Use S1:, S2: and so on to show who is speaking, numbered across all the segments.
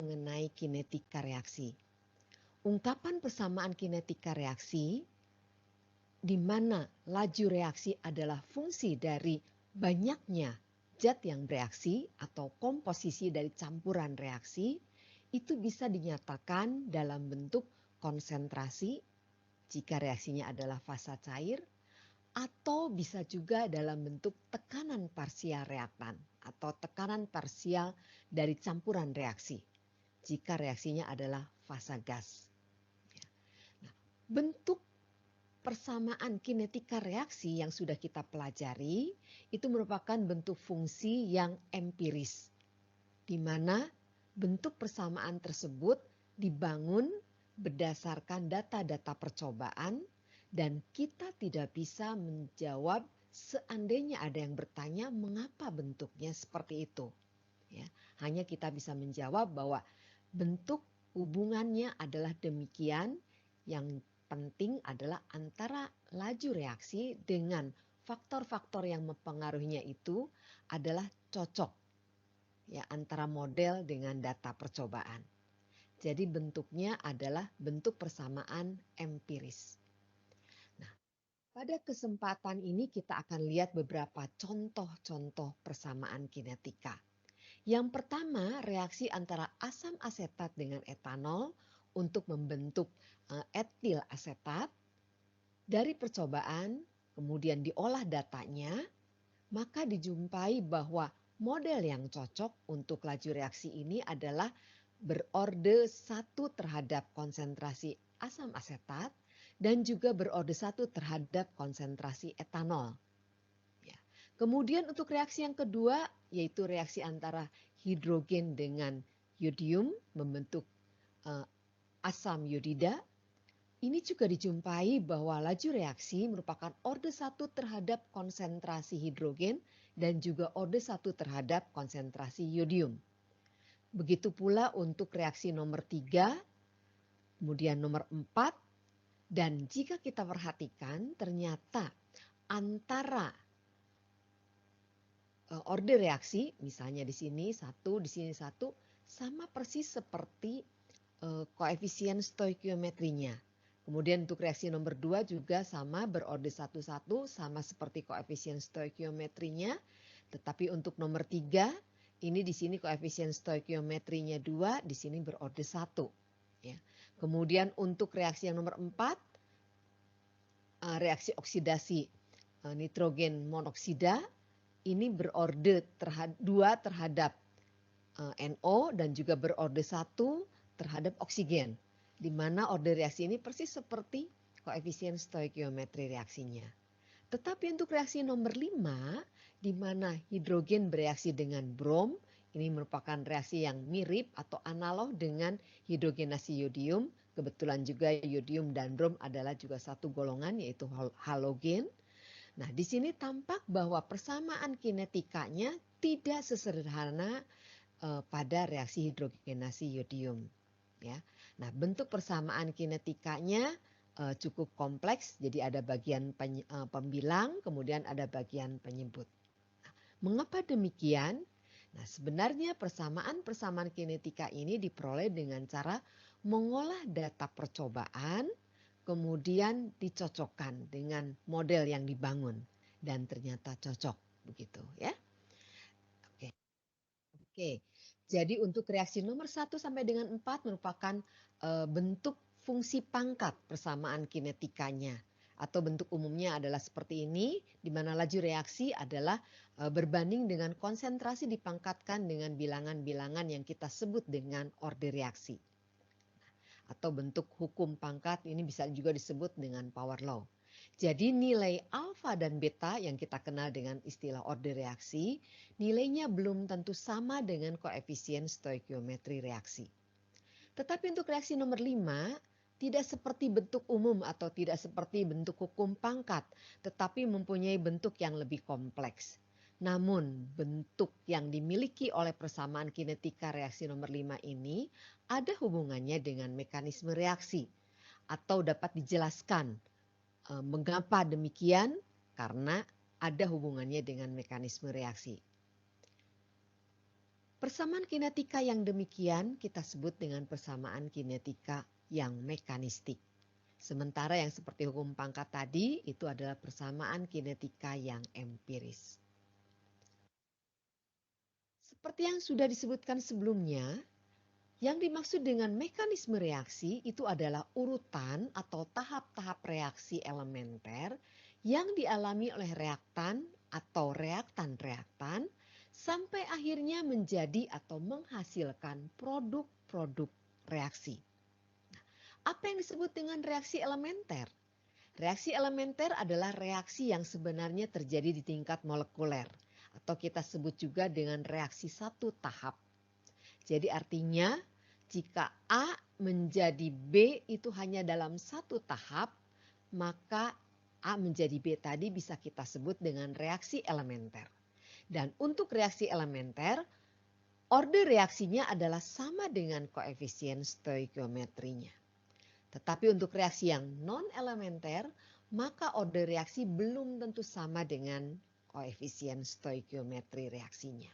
S1: mengenai kinetika reaksi. Ungkapan persamaan kinetika reaksi di mana laju reaksi adalah fungsi dari banyaknya zat yang bereaksi atau komposisi dari campuran reaksi, itu bisa dinyatakan dalam bentuk konsentrasi jika reaksinya adalah fasa cair, atau bisa juga dalam bentuk tekanan parsial reaktan atau tekanan parsial dari campuran reaksi jika reaksinya adalah fasa gas. Nah, bentuk persamaan kinetika reaksi yang sudah kita pelajari itu merupakan bentuk fungsi yang empiris, di mana bentuk persamaan tersebut dibangun berdasarkan data-data percobaan dan kita tidak bisa menjawab seandainya ada yang bertanya mengapa bentuknya seperti itu. Ya, hanya kita bisa menjawab bahwa bentuk hubungannya adalah demikian. Yang penting adalah antara laju reaksi dengan faktor-faktor yang mempengaruhinya itu adalah cocok ya antara model dengan data percobaan. Jadi bentuknya adalah bentuk persamaan empiris. Nah, pada kesempatan ini kita akan lihat beberapa contoh-contoh persamaan kinetika. Yang pertama, reaksi antara asam asetat dengan etanol untuk membentuk etil asetat. Dari percobaan, kemudian diolah datanya, maka dijumpai bahwa model yang cocok untuk laju reaksi ini adalah berorde 1 terhadap konsentrasi asam asetat dan juga berorde 1 terhadap konsentrasi etanol. Ya. Kemudian untuk reaksi yang kedua yaitu reaksi antara hidrogen dengan yodium membentuk asam yodida. Ini juga dijumpai bahwa laju reaksi merupakan orde 1 terhadap konsentrasi hidrogen dan juga orde 1 terhadap konsentrasi yodium. Begitu pula untuk reaksi nomor 3, kemudian nomor 4, dan jika kita perhatikan ternyata antara orde reaksi, misalnya di sini 1, di sini 1, sama persis seperti koefisien stoikiometrinya. Kemudian untuk reaksi nomor 2 juga sama berorde 1-1 sama seperti koefisien stoikiometrinya. Tetapi untuk nomor 3 ini di sini koefisien stoikiometrinya 2, di sini berorde 1. Ya. Kemudian untuk reaksi yang nomor 4 reaksi oksidasi nitrogen monoksida ini berorde 2 terhadap NO dan juga berorde 1 terhadap oksigen. Di mana orde reaksi ini persis seperti koefisien stoikiometri reaksinya. Tetapi untuk reaksi nomor 5, di mana hidrogen bereaksi dengan brom, ini merupakan reaksi yang mirip atau analog dengan hidrogenasi yodium. Kebetulan juga yodium dan brom adalah juga satu golongan yaitu halogen. Nah, di sini tampak bahwa persamaan kinetikanya tidak sesederhana pada reaksi hidrogenasi yodium. Ya. Nah, bentuk persamaan kinetikanya cukup kompleks, jadi ada bagian pembilang, kemudian ada bagian penyebut. Nah, mengapa demikian? Nah, sebenarnya persamaan-persamaan kinetika ini diperoleh dengan cara mengolah data percobaan, kemudian dicocokkan dengan model yang dibangun dan ternyata cocok begitu ya. Oke. Jadi untuk reaksi nomor 1 sampai dengan 4 merupakan bentuk fungsi pangkat persamaan kinetikanya. Atau bentuk umumnya adalah seperti ini, di mana laju reaksi adalah berbanding dengan konsentrasi dipangkatkan dengan bilangan-bilangan yang kita sebut dengan orde reaksi. Atau bentuk hukum pangkat ini bisa juga disebut dengan power law. Jadi nilai alfa dan beta yang kita kenal dengan istilah orde reaksi, nilainya belum tentu sama dengan koefisien stoikiometri reaksi. Tetapi untuk reaksi nomor 5, tidak seperti bentuk umum atau tidak seperti bentuk hukum pangkat, tetapi mempunyai bentuk yang lebih kompleks. Namun bentuk yang dimiliki oleh persamaan kinetika reaksi nomor 5 ini ada hubungannya dengan mekanisme reaksi atau dapat dijelaskan mengapa demikian? Karena ada hubungannya dengan mekanisme reaksi. Persamaan kinetika yang demikian kita sebut dengan persamaan kinetika yang mekanistik. Sementara yang seperti hukum pangkat tadi itu adalah persamaan kinetika yang empiris. Seperti yang sudah disebutkan sebelumnya, yang dimaksud dengan mekanisme reaksi itu adalah urutan atau tahap-tahap reaksi elementer yang dialami oleh reaktan atau reaktan-reaktan sampai akhirnya menjadi atau menghasilkan produk-produk reaksi. Apa yang disebut dengan reaksi elementer? Reaksi elementer adalah reaksi yang sebenarnya terjadi di tingkat molekuler atau kita sebut juga dengan reaksi satu tahap. Jadi artinya jika A menjadi B itu hanya dalam satu tahap, maka A menjadi B tadi bisa kita sebut dengan reaksi elementer. Dan untuk reaksi elementer, orde reaksinya adalah sama dengan koefisien stoikiometrinya. Tetapi untuk reaksi yang non-elementer, maka orde reaksi belum tentu sama dengan koefisien stoikiometri reaksinya.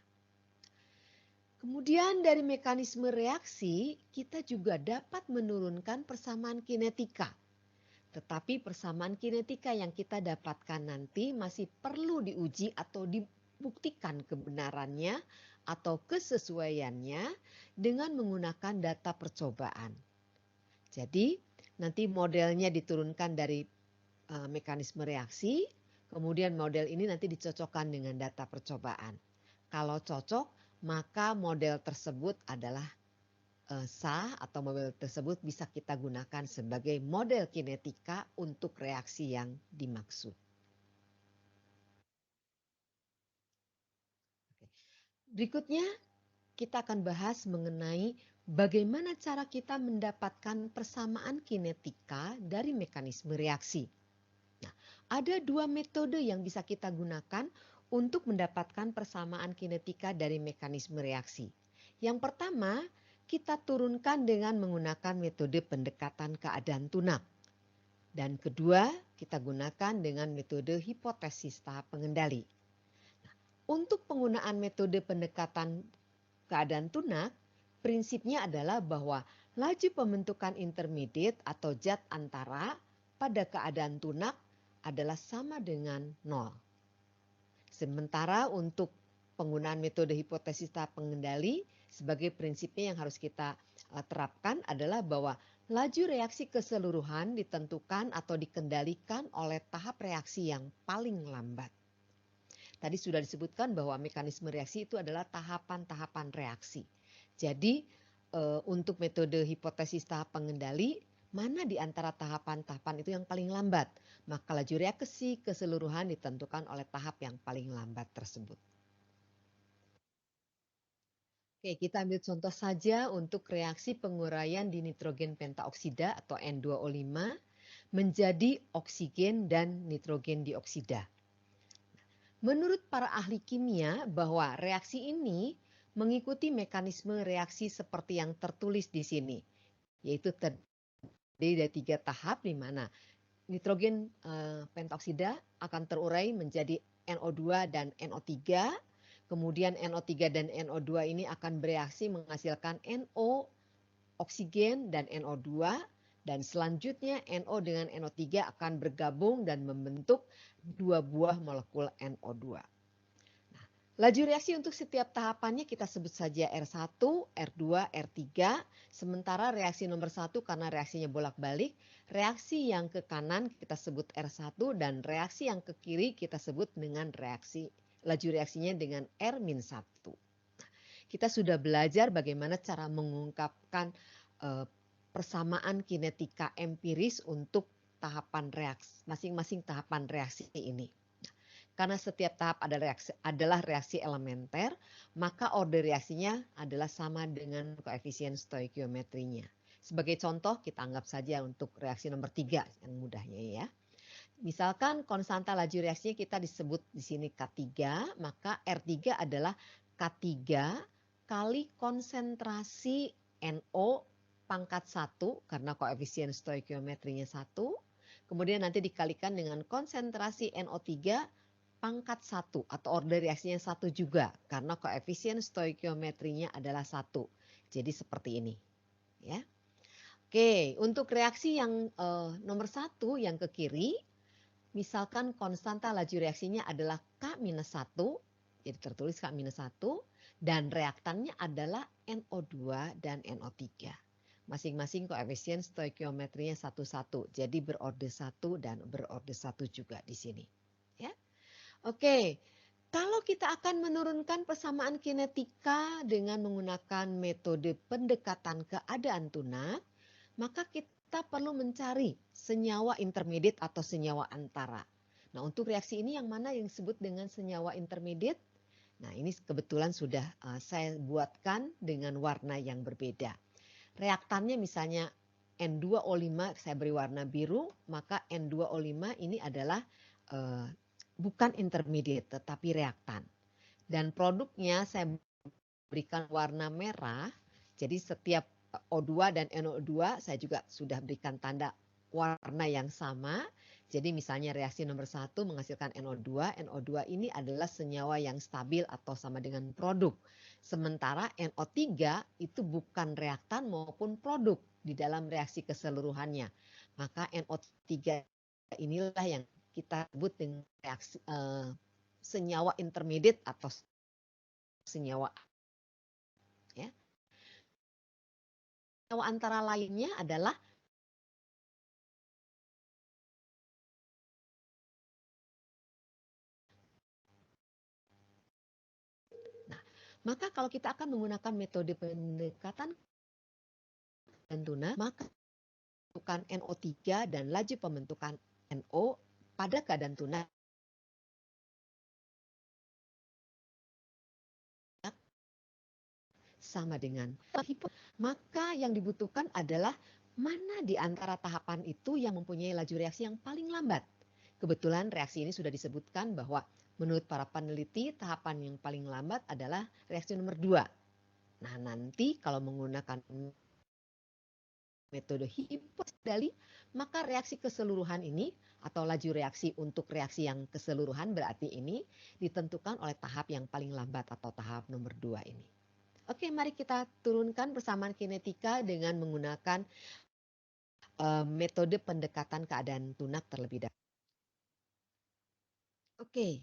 S1: Kemudian dari mekanisme reaksi, kita juga dapat menurunkan persamaan kinetika. Tetapi persamaan kinetika yang kita dapatkan nanti masih perlu diuji atau dibuktikan kebenarannya atau kesesuaiannya dengan menggunakan data percobaan. Jadi nanti modelnya diturunkan dari mekanisme reaksi, kemudian model ini nanti dicocokkan dengan data percobaan. Kalau cocok, maka model tersebut adalah sah atau model tersebut bisa kita gunakan sebagai model kinetika untuk reaksi yang dimaksud. Berikutnya kita akan bahas mengenai bagaimana cara kita mendapatkan persamaan kinetika dari mekanisme reaksi. Nah, ada dua metode yang bisa kita gunakan untuk mendapatkan persamaan kinetika dari mekanisme reaksi. Yang pertama, kita turunkan dengan menggunakan metode pendekatan keadaan tunak. Dan kedua, kita gunakan dengan metode hipotesis tahap pengendali. Nah, untuk penggunaan metode pendekatan keadaan tunak, prinsipnya adalah bahwa laju pembentukan intermediate atau zat antara pada keadaan tunak adalah sama dengan 0. Sementara untuk penggunaan metode hipotesis tahap pengendali, sebagai prinsipnya yang harus kita terapkan adalah bahwa laju reaksi keseluruhan ditentukan atau dikendalikan oleh tahap reaksi yang paling lambat. Tadi sudah disebutkan bahwa mekanisme reaksi itu adalah tahapan-tahapan reaksi. Jadi untuk metode hipotesis tahap pengendali, mana di antara tahapan-tahapan itu yang paling lambat? Maka laju reaksi keseluruhan ditentukan oleh tahap yang paling lambat tersebut. Oke, kita ambil contoh saja untuk reaksi penguraian di nitrogen pentaoksida atau N2O5 menjadi oksigen dan nitrogen dioksida. Menurut para ahli kimia bahwa reaksi ini mengikuti mekanisme reaksi seperti yang tertulis di sini, yaitu dari 3 tahap di mana nitrogen pentaoksida akan terurai menjadi NO2 dan NO3. Kemudian NO3 dan NO2 ini akan bereaksi menghasilkan NO, oksigen, dan NO2. Dan selanjutnya NO dengan NO3 akan bergabung dan membentuk 2 buah molekul NO2. Laju reaksi untuk setiap tahapannya kita sebut saja R1, R2, R3. Sementara reaksi nomor 1 karena reaksinya bolak-balik. Reaksi yang ke kanan kita sebut R1 dan reaksi yang ke kiri kita sebut dengan laju reaksinya dengan R-1. Kita sudah belajar bagaimana cara mengungkapkan persamaan kinetika empiris untuk tahapan reaksi, masing-masing tahapan reaksi ini. Karena setiap tahap adalah reaksi elementer, maka orde reaksinya adalah sama dengan koefisien stoikiometrinya. Sebagai contoh, kita anggap saja untuk reaksi nomor 3 yang mudahnya ya. Misalkan konstanta laju reaksinya kita disebut di sini K3, maka R3 adalah K3 kali konsentrasi NO pangkat 1 karena koefisien stoikiometrinya 1. Kemudian nanti dikalikan dengan konsentrasi NO3 pangkat 1 atau order reaksinya 1 juga karena koefisien stoikiometrinya adalah 1. Jadi seperti ini. Ya. Oke, untuk reaksi yang nomor 1 yang ke kiri, misalkan konstanta laju reaksinya adalah K-1, jadi tertulis K-1, dan reaktannya adalah NO2 dan NO3. Masing-masing koefisien stoikiometrinya 1-1, jadi berorde 1 dan berorde 1 juga di sini. Ya. Oke, kalau kita akan menurunkan persamaan kinetika dengan menggunakan metode pendekatan keadaan tunak, maka kita perlu mencari senyawa intermediate atau senyawa antara. Nah, untuk reaksi ini yang mana yang disebut dengan senyawa intermediate? Nah, ini kebetulan sudah saya buatkan dengan warna yang berbeda. Reaktannya misalnya N2O5 saya beri warna biru, maka N2O5 ini adalah bukan intermediate tetapi reaktan. Dan produknya saya berikan warna merah, jadi setiap O2 dan NO2 saya juga sudah berikan tanda warna yang sama. Jadi misalnya reaksi nomor 1 menghasilkan NO2. NO2 ini adalah senyawa yang stabil atau sama dengan produk. Sementara NO3 itu bukan reaktan maupun produk di dalam reaksi keseluruhannya. Maka NO3 inilah yang kita sebut dengan reaksi senyawa intermediate atau senyawa. Ya. Senyawa antara lainnya adalah maka kalau kita akan menggunakan metode pendekatan dan tunak, maka pembentukan NO3 dan laju pembentukan NO pada keadaan tunak sama dengan maka yang dibutuhkan adalah mana di antara tahapan itu yang mempunyai laju reaksi yang paling lambat. Kebetulan reaksi ini sudah disebutkan bahwa menurut para peneliti tahapan yang paling lambat adalah reaksi nomor 2. Nah, nanti kalau menggunakan metode hipospidali, maka reaksi keseluruhan ini atau laju reaksi untuk reaksi yang keseluruhan berarti ini ditentukan oleh tahap yang paling lambat atau tahap nomor 2 ini. Oke, mari kita turunkan persamaan kinetika dengan menggunakan metode pendekatan keadaan tunak terlebih dahulu. Oke,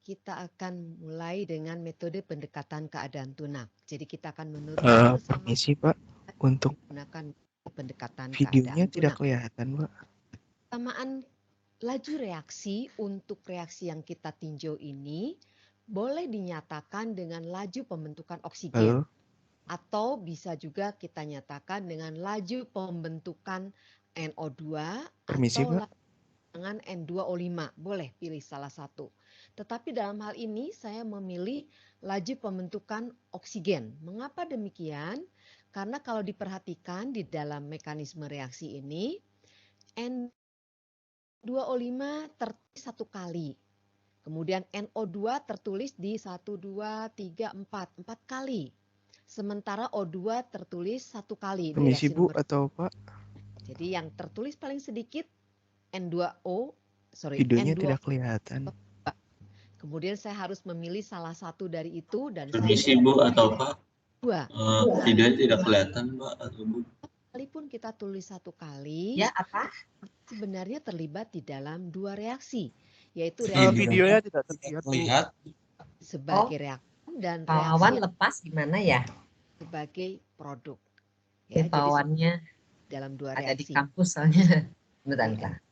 S1: kita akan mulai dengan metode pendekatan keadaan tunak. Jadi kita akan menurunkan persamaan
S2: Permisi Pak, untuk
S1: menggunakan pendekatan
S2: videonya
S1: keadaan
S2: tidak
S1: tunak.
S2: kelihatan Pak.
S1: Persamaan laju reaksi untuk reaksi yang kita tinjau ini boleh dinyatakan dengan laju pembentukan oksigen.
S2: Halo?
S1: Atau bisa juga kita nyatakan dengan laju pembentukan NO2
S2: Permisi
S1: atau
S2: Pak.
S1: dengan N2O5. Boleh pilih salah satu. Tetapi dalam hal ini saya memilih laju pembentukan oksigen. Mengapa demikian? Karena kalau diperhatikan di dalam mekanisme reaksi ini, N2O5 tertulis 1 kali. Kemudian NO2 tertulis di 1, 2, 3, 4 kali. Sementara O2 tertulis 1 kali di
S2: Permisi
S1: reaksi
S2: Bu
S1: nomor.
S2: atau Pak.
S1: Jadi yang tertulis paling sedikit N2O,
S2: Videonya
S1: N2.
S2: tidak kelihatan.
S1: Kemudian saya harus memilih salah satu dari itu dan
S3: Permisi
S1: saya
S3: Bu atau Pak. Videonya tidak kelihatan Pak atau Bu.
S1: Sekalipun kita tulis 1 kali,
S4: Ya, apa?
S1: sebenarnya terlibat di dalam 2 reaksi, yaitu
S2: Videonya tidak terlihat Bu.
S1: sebagai reaktan dan
S4: Pawan
S1: reaksi
S4: lepas gimana ya?
S1: sebagai produk. Ya, jadi
S4: Pawannya
S1: dalam 2
S4: ada di
S1: reaksi.
S4: kampus soalnya. Bentar.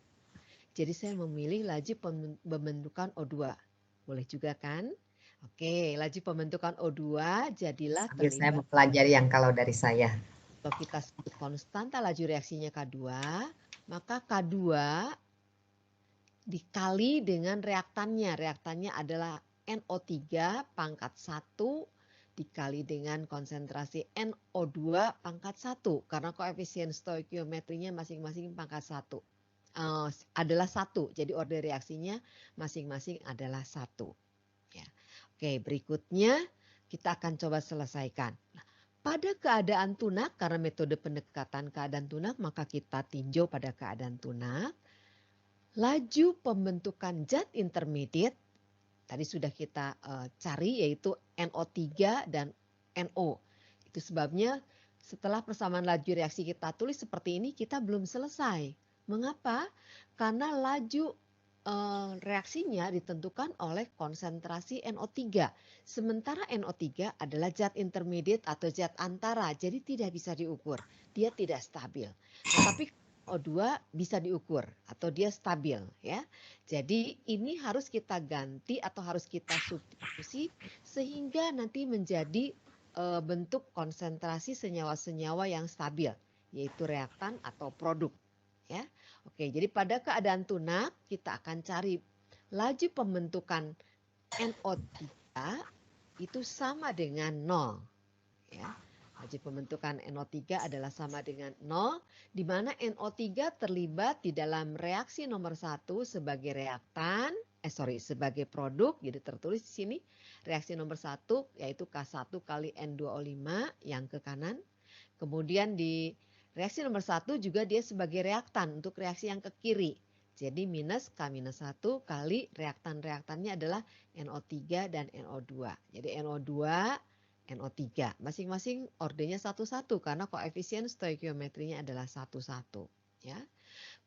S1: Jadi saya memilih laju pembentukan O2. Boleh juga kan? Oke, laju pembentukan O2 jadilah
S4: Sambil saya
S1: terlibat.
S4: mempelajari yang kalau dari saya.
S1: Kalau kita sebut konstanta laju reaksinya K2, maka K2 dikali dengan reaktannya. Reaktannya adalah NO3 pangkat 1 dikali dengan konsentrasi NO2 pangkat 1. Karena koefisien stoikiometrinya masing-masing pangkat 1. Adalah 1. Jadi order reaksinya masing-masing adalah 1. Ya. Oke, berikutnya kita akan coba selesaikan. Nah, pada keadaan tunak, karena metode pendekatan keadaan tunak, maka kita tinjau pada keadaan tunak. Laju pembentukan zat intermediate tadi sudah kita cari, yaitu NO3 dan NO. Itu sebabnya setelah persamaan laju reaksi kita tulis seperti ini, kita belum selesai. Mengapa? Karena laju reaksinya ditentukan oleh konsentrasi NO3. Sementara NO3 adalah zat intermediate atau zat antara, jadi tidak bisa diukur. Dia tidak stabil. Tetapi NO2 bisa diukur atau dia stabil, ya. Jadi ini harus kita ganti atau harus kita substitusi sehingga nanti menjadi bentuk konsentrasi senyawa-senyawa yang stabil, yaitu reaktan atau produk, ya. Oke, jadi pada keadaan tunak kita akan cari laju pembentukan NO3 itu sama dengan 0, ya. Laju pembentukan NO3 adalah sama dengan 0, di mana NO3 terlibat di dalam reaksi nomor 1 sebagai reaktan, sebagai produk, jadi tertulis di sini reaksi nomor 1 yaitu K1 kali N2O5 yang ke kanan. Kemudian di reaksi nomor 1 juga dia sebagai reaktan untuk reaksi yang ke kiri. Jadi minus K-1 kali reaktan-reaktannya adalah NO3 dan NO2. Jadi NO2, NO3. Masing-masing ordernya 1-1 karena koefisien stoikiometrinya adalah 1-1. Ya.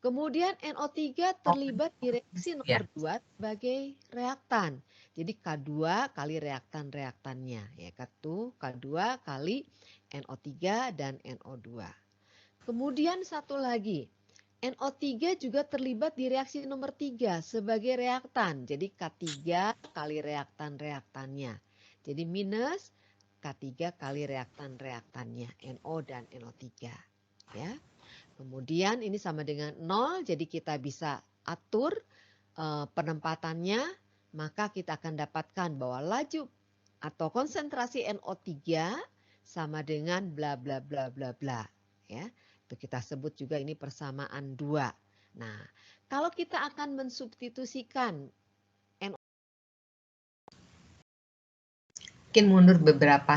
S1: Kemudian NO3 terlibat di reaksi nomor 2 sebagai reaktan. Jadi K2 kali reaktan-reaktannya. Ya, K2 kali NO3 dan NO2. Kemudian satu lagi, NO3 juga terlibat di reaksi nomor 3 sebagai reaktan. Jadi K3 kali reaktan-reaktannya. Jadi minus K3 kali reaktan-reaktannya, NO dan NO3. Ya. Kemudian ini sama dengan 0, jadi kita bisa atur penempatannya, maka kita akan dapatkan bahwa laju atau konsentrasi NO3 sama dengan bla bla bla bla bla, ya. Itu kita sebut juga ini persamaan 2. Nah, kalau kita akan mensubstitusikan NO,
S4: mungkin mundur beberapa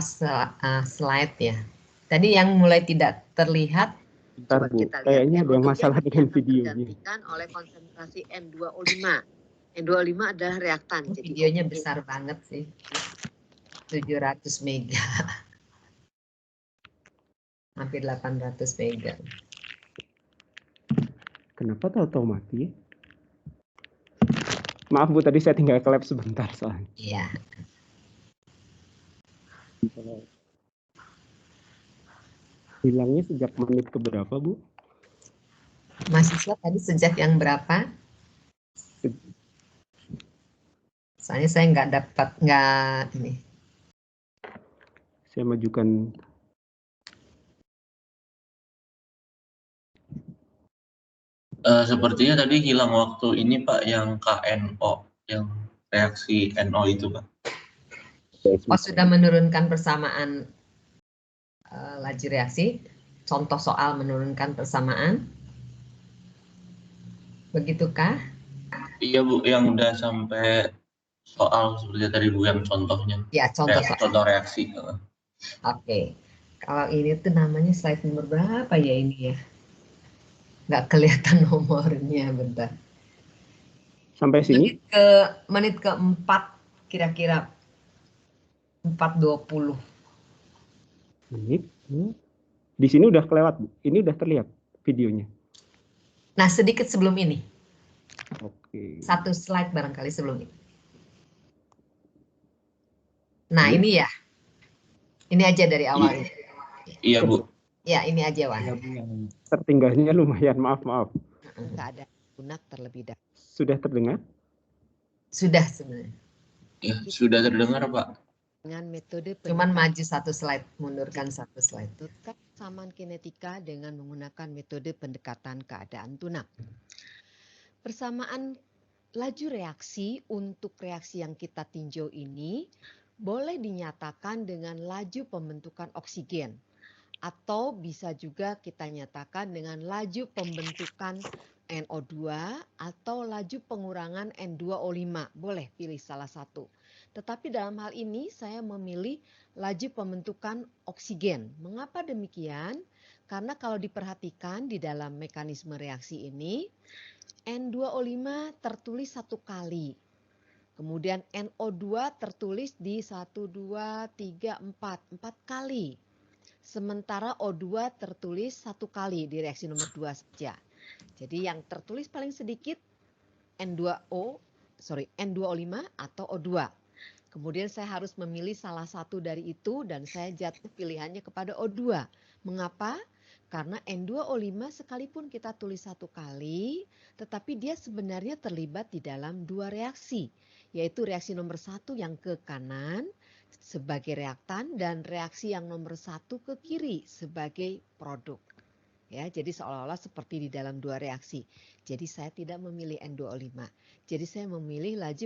S4: slide ya. Tadi yang mulai tidak terlihat.
S2: Bentar, Bu. Kayaknya ada masalah dengan videonya.
S1: Tergantikan oleh konsentrasi N2O5. N2O5 adalah reaktan. Jadi
S4: Videonya besar banget sih. 700 mega. Hampir 800 mega.
S2: Kenapa tahu-tahu mati? Maaf Bu, tadi saya tinggal ke lab sebentar soalnya.
S4: Iya.
S2: Hilangnya sejak menit ke berapa, Bu?
S4: Mahasiswa tadi sejak yang berapa? Soalnya saya nggak ini.
S2: Saya majukan.
S3: Sepertinya tadi hilang waktu ini Pak, yang KNO, yang reaksi NO itu Pak.
S4: Oh, sudah menurunkan persamaan laju reaksi. Contoh soal menurunkan persamaan. Begitukah?
S3: Iya Bu, yang udah sampai soal seperti tadi Bu yang contohnya.
S4: Ya,
S3: contoh reaksi.
S4: Oke. Kalau ini tuh namanya slide nomor berapa ya ini ya? Nggak kelihatan nomornya, bentar.
S2: Sampai sini?
S4: Menit ke-4 kira-kira 4:20.
S2: Menit. Di sini udah kelewat, Bu. Ini udah terlihat videonya.
S4: Nah, sedikit sebelum ini.
S2: Oke.
S4: Satu slide barangkali sebelum ini. Nah, ini ya. Ini aja dari awal ini.
S3: Iya, Bu.
S4: Ya, ini aja, Wan.
S2: Tertinggalnya lumayan, maaf.
S1: Nggak ada tunak terlebih dahulu.
S2: Sudah terdengar?
S4: Sudah sebenarnya.
S3: Ya, sudah terdengar, Pak.
S1: Dengan metode
S4: Cuman maju satu slide, mundurkan satu slide.
S1: Persamaan kinetika dengan menggunakan metode pendekatan keadaan tunak. Persamaan laju reaksi untuk reaksi yang kita tinjau ini boleh dinyatakan dengan laju pembentukan oksigen. Atau bisa juga kita nyatakan dengan laju pembentukan NO2 atau laju pengurangan N2O5. Boleh pilih salah satu. Tetapi dalam hal ini saya memilih laju pembentukan oksigen. Mengapa demikian? Karena kalau diperhatikan di dalam mekanisme reaksi ini, N2O5 tertulis satu kali. Kemudian NO2 tertulis di 1, 2, 3, 4 kali. Sementara O2 tertulis 1 kali di reaksi nomor 2 saja. Jadi yang tertulis paling sedikit N2O5 atau O2. Kemudian saya harus memilih salah satu dari itu dan saya jatuh pilihannya kepada O2. Mengapa? Karena N2O5 sekalipun kita tulis 1 kali, tetapi dia sebenarnya terlibat di dalam 2 reaksi, yaitu reaksi nomor 1 yang ke kanan sebagai reaktan dan reaksi yang nomor 1 ke kiri sebagai produk. Ya, jadi seolah-olah seperti di dalam 2 reaksi. Jadi saya tidak memilih N2O5. Jadi saya memilih laju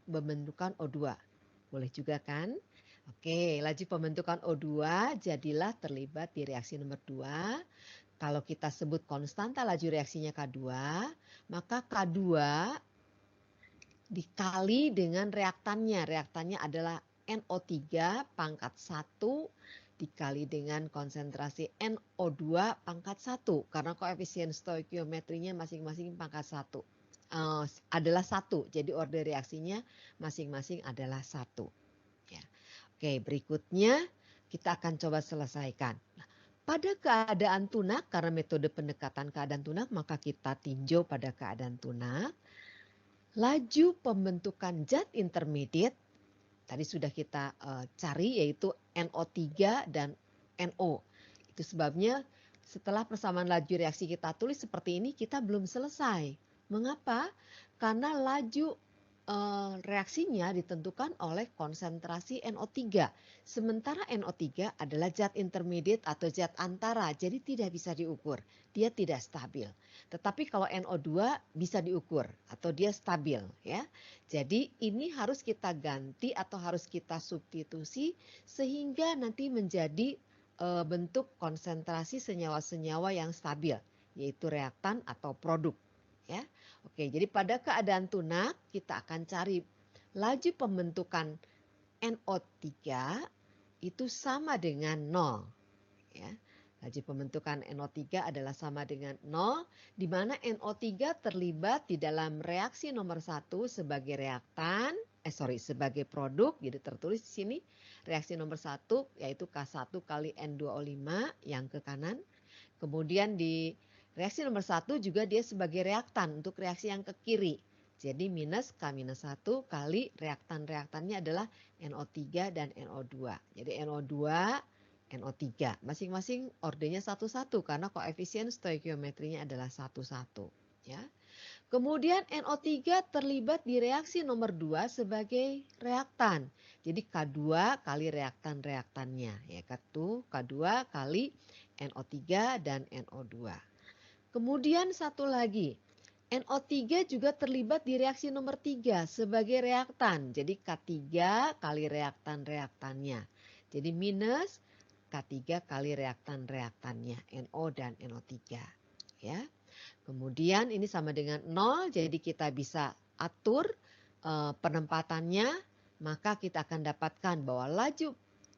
S1: pembentukan O2. Boleh juga kan? Oke, laju pembentukan O2 jadilah terlibat di reaksi nomor 2. Kalau kita sebut konstanta laju reaksinya K2, maka K2 dikali dengan reaktannya. Reaktannya adalah NO3 pangkat 1 dikali dengan konsentrasi NO2 pangkat 1. Karena koefisien stoikiometrinya masing-masing pangkat 1. Adalah 1. Jadi order reaksinya masing-masing adalah 1. Ya. Oke, berikutnya kita akan coba selesaikan. Nah, pada keadaan tunak, karena metode pendekatan keadaan tunak, maka kita tinjau pada keadaan tunak. Laju pembentukan zat intermediate, tadi sudah kita cari yaitu NO3 dan NO. Itu sebabnya setelah persamaan laju reaksi kita tulis seperti ini, kita belum selesai. Mengapa? Karena laju reaksinya ditentukan oleh konsentrasi NO3. Sementara NO3 adalah zat intermediate atau zat antara, jadi tidak bisa diukur. Dia tidak stabil. Tetapi kalau NO2 bisa diukur atau dia stabil, ya. Jadi ini harus kita ganti atau harus kita substitusi sehingga nanti menjadi bentuk konsentrasi senyawa-senyawa yang stabil, yaitu reaktan atau produk. Ya, oke. Jadi pada keadaan tunak kita akan cari laju pembentukan NO3 itu sama dengan 0. Ya, laju pembentukan NO3 adalah sama dengan 0, di mana NO3 terlibat di dalam reaksi nomor 1 sebagai reaktan, sebagai produk. Jadi tertulis di sini reaksi nomor 1 yaitu K1 kali N2O5 yang ke kanan. Kemudian di reaksi nomor 1 juga dia sebagai reaktan untuk reaksi yang ke kiri. Jadi minus K-1 kali reaktan-reaktannya adalah NO3 dan NO2. Jadi NO2, NO3. Masing-masing ordernya 1-1 karena koefisien stoikiometrinya adalah 1-1. Ya. Kemudian NO3 terlibat di reaksi nomor 2 sebagai reaktan. Jadi K2 kali reaktan-reaktannya. Ya, K2 kali NO3 dan NO2. Kemudian satu lagi, NO3 juga terlibat di reaksi nomor 3 sebagai reaktan. Jadi K3 kali reaktan-reaktannya. Jadi minus K3 kali reaktan-reaktannya, NO dan NO3. Ya. Kemudian ini sama dengan 0, jadi kita bisa atur penempatannya. Maka kita akan dapatkan bahwa laju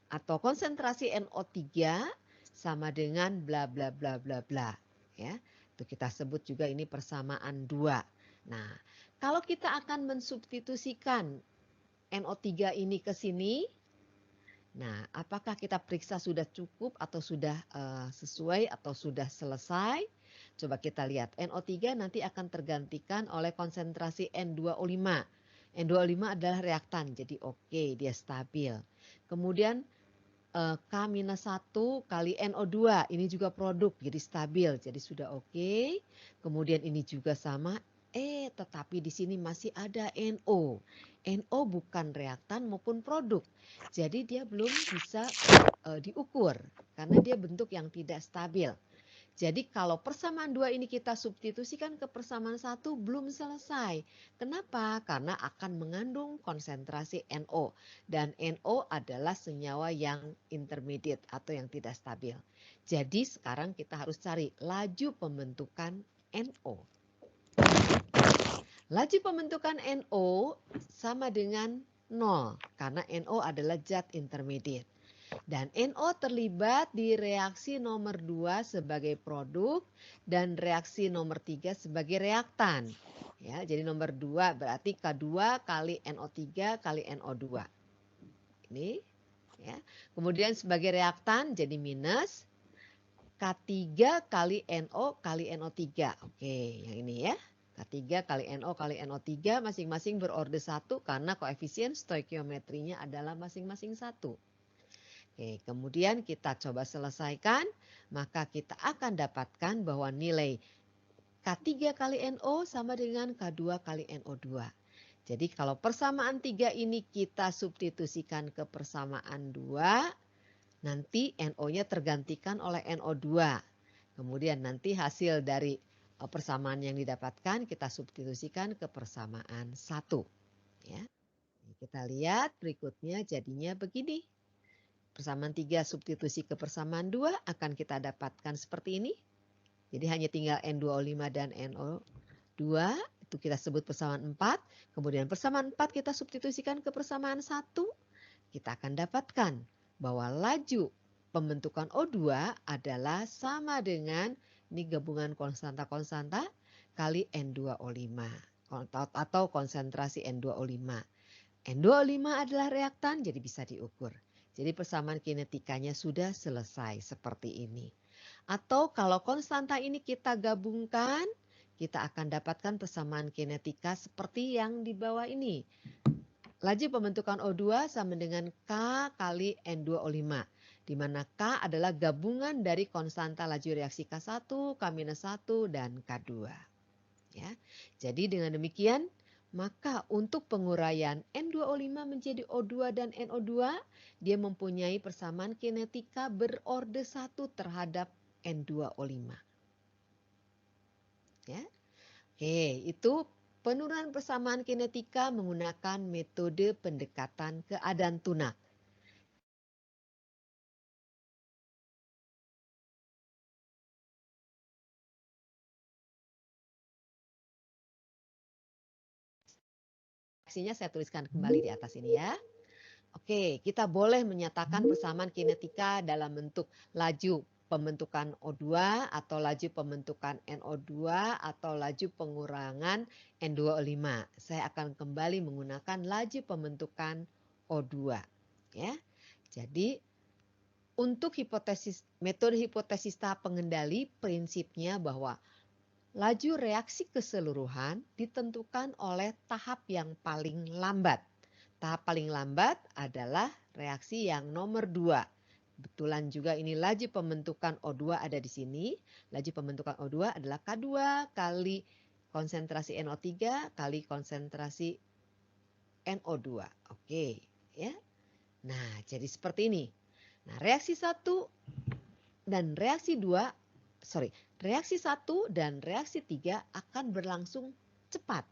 S1: atau konsentrasi NO3 sama dengan bla bla bla bla bla. Ya. Itu kita sebut juga ini persamaan 2. Nah, kalau kita akan mensubstitusikan NO3 ini ke sini, nah apakah kita periksa sudah cukup atau sudah sesuai atau sudah selesai? Coba kita lihat, NO3 nanti akan tergantikan oleh konsentrasi N2O5. N2O5 adalah reaktan, jadi oke, dia stabil. Kemudian K-1 kali NO2, ini juga produk, jadi stabil, jadi sudah oke. Kemudian ini juga sama, tetapi di sini masih ada NO. NO bukan reaktan maupun produk, jadi dia belum bisa diukur, karena dia bentuk yang tidak stabil. Jadi kalau persamaan 2 ini kita substitusikan ke persamaan 1 belum selesai. Kenapa? Karena akan mengandung konsentrasi NO. Dan NO adalah senyawa yang intermediate atau yang tidak stabil. Jadi sekarang kita harus cari laju pembentukan NO. Laju pembentukan NO sama dengan 0 karena NO adalah zat intermediate. Dan NO terlibat di reaksi nomor 2 sebagai produk dan reaksi nomor 3 sebagai reaktan. Ya, jadi nomor 2 berarti K2 kali NO3 kali NO2. Ini ya. Kemudian sebagai reaktan jadi minus K3 kali NO kali NO3. Oke, yang ini ya. K3 kali NO kali NO3 masing-masing berorde 1 karena koefisien stoikiometrinya adalah masing-masing 1. Oke, kemudian kita coba selesaikan, maka kita akan dapatkan bahwa nilai K3 kali NO sama dengan K2 kali NO2. Jadi kalau persamaan 3 ini kita substitusikan ke persamaan 2, nanti NO-nya tergantikan oleh NO2. Kemudian nanti hasil dari persamaan yang didapatkan kita substitusikan ke persamaan 1. Ya. Kita lihat berikutnya jadinya begini. Persamaan 3 substitusi ke persamaan 2 akan kita dapatkan seperti ini. Jadi hanya tinggal N2O5 dan NO2 itu kita sebut persamaan 4. Kemudian persamaan 4 kita substitusikan ke persamaan 1. Kita akan dapatkan bahwa laju pembentukan O2 adalah sama dengan ini gabungan konstanta-konstanta kali N2O5 atau konsentrasi N2O5. N2O5 adalah reaktan jadi bisa diukur. Jadi persamaan kinetikanya sudah selesai seperti ini. Atau kalau konstanta ini kita gabungkan, kita akan dapatkan persamaan kinetika seperti yang di bawah ini. Laju pembentukan O2 sama dengan K kali N2O5. Di mana K adalah gabungan dari konstanta laju reaksi K1, K-1, dan K2. Ya. Jadi dengan demikian, maka untuk penguraian N2O5 menjadi O2 dan NO2, dia mempunyai persamaan kinetika berorde 1 terhadap N2O5. Ya. Oke, itu penurunan persamaan kinetika menggunakan metode pendekatan keadaan tunak. Reaksinya saya tuliskan kembali di atas ini ya. Oke, kita boleh menyatakan persamaan kinetika dalam bentuk laju pembentukan O2 atau laju pembentukan NO2 atau laju pengurangan N2O5. Saya akan kembali menggunakan laju pembentukan O2. Ya. Jadi untuk metode hipotesis tahap pengendali prinsipnya bahwa laju reaksi keseluruhan ditentukan oleh tahap yang paling lambat. Tahap paling lambat adalah reaksi yang nomor 2. Kebetulan juga ini laju pembentukan O2 ada di sini. Laju pembentukan O2 adalah K2 kali konsentrasi NO3 kali konsentrasi NO2. Oke, ya. Nah, jadi seperti ini. Nah, reaksi 1 dan reaksi 1 dan reaksi 3 akan berlangsung cepat.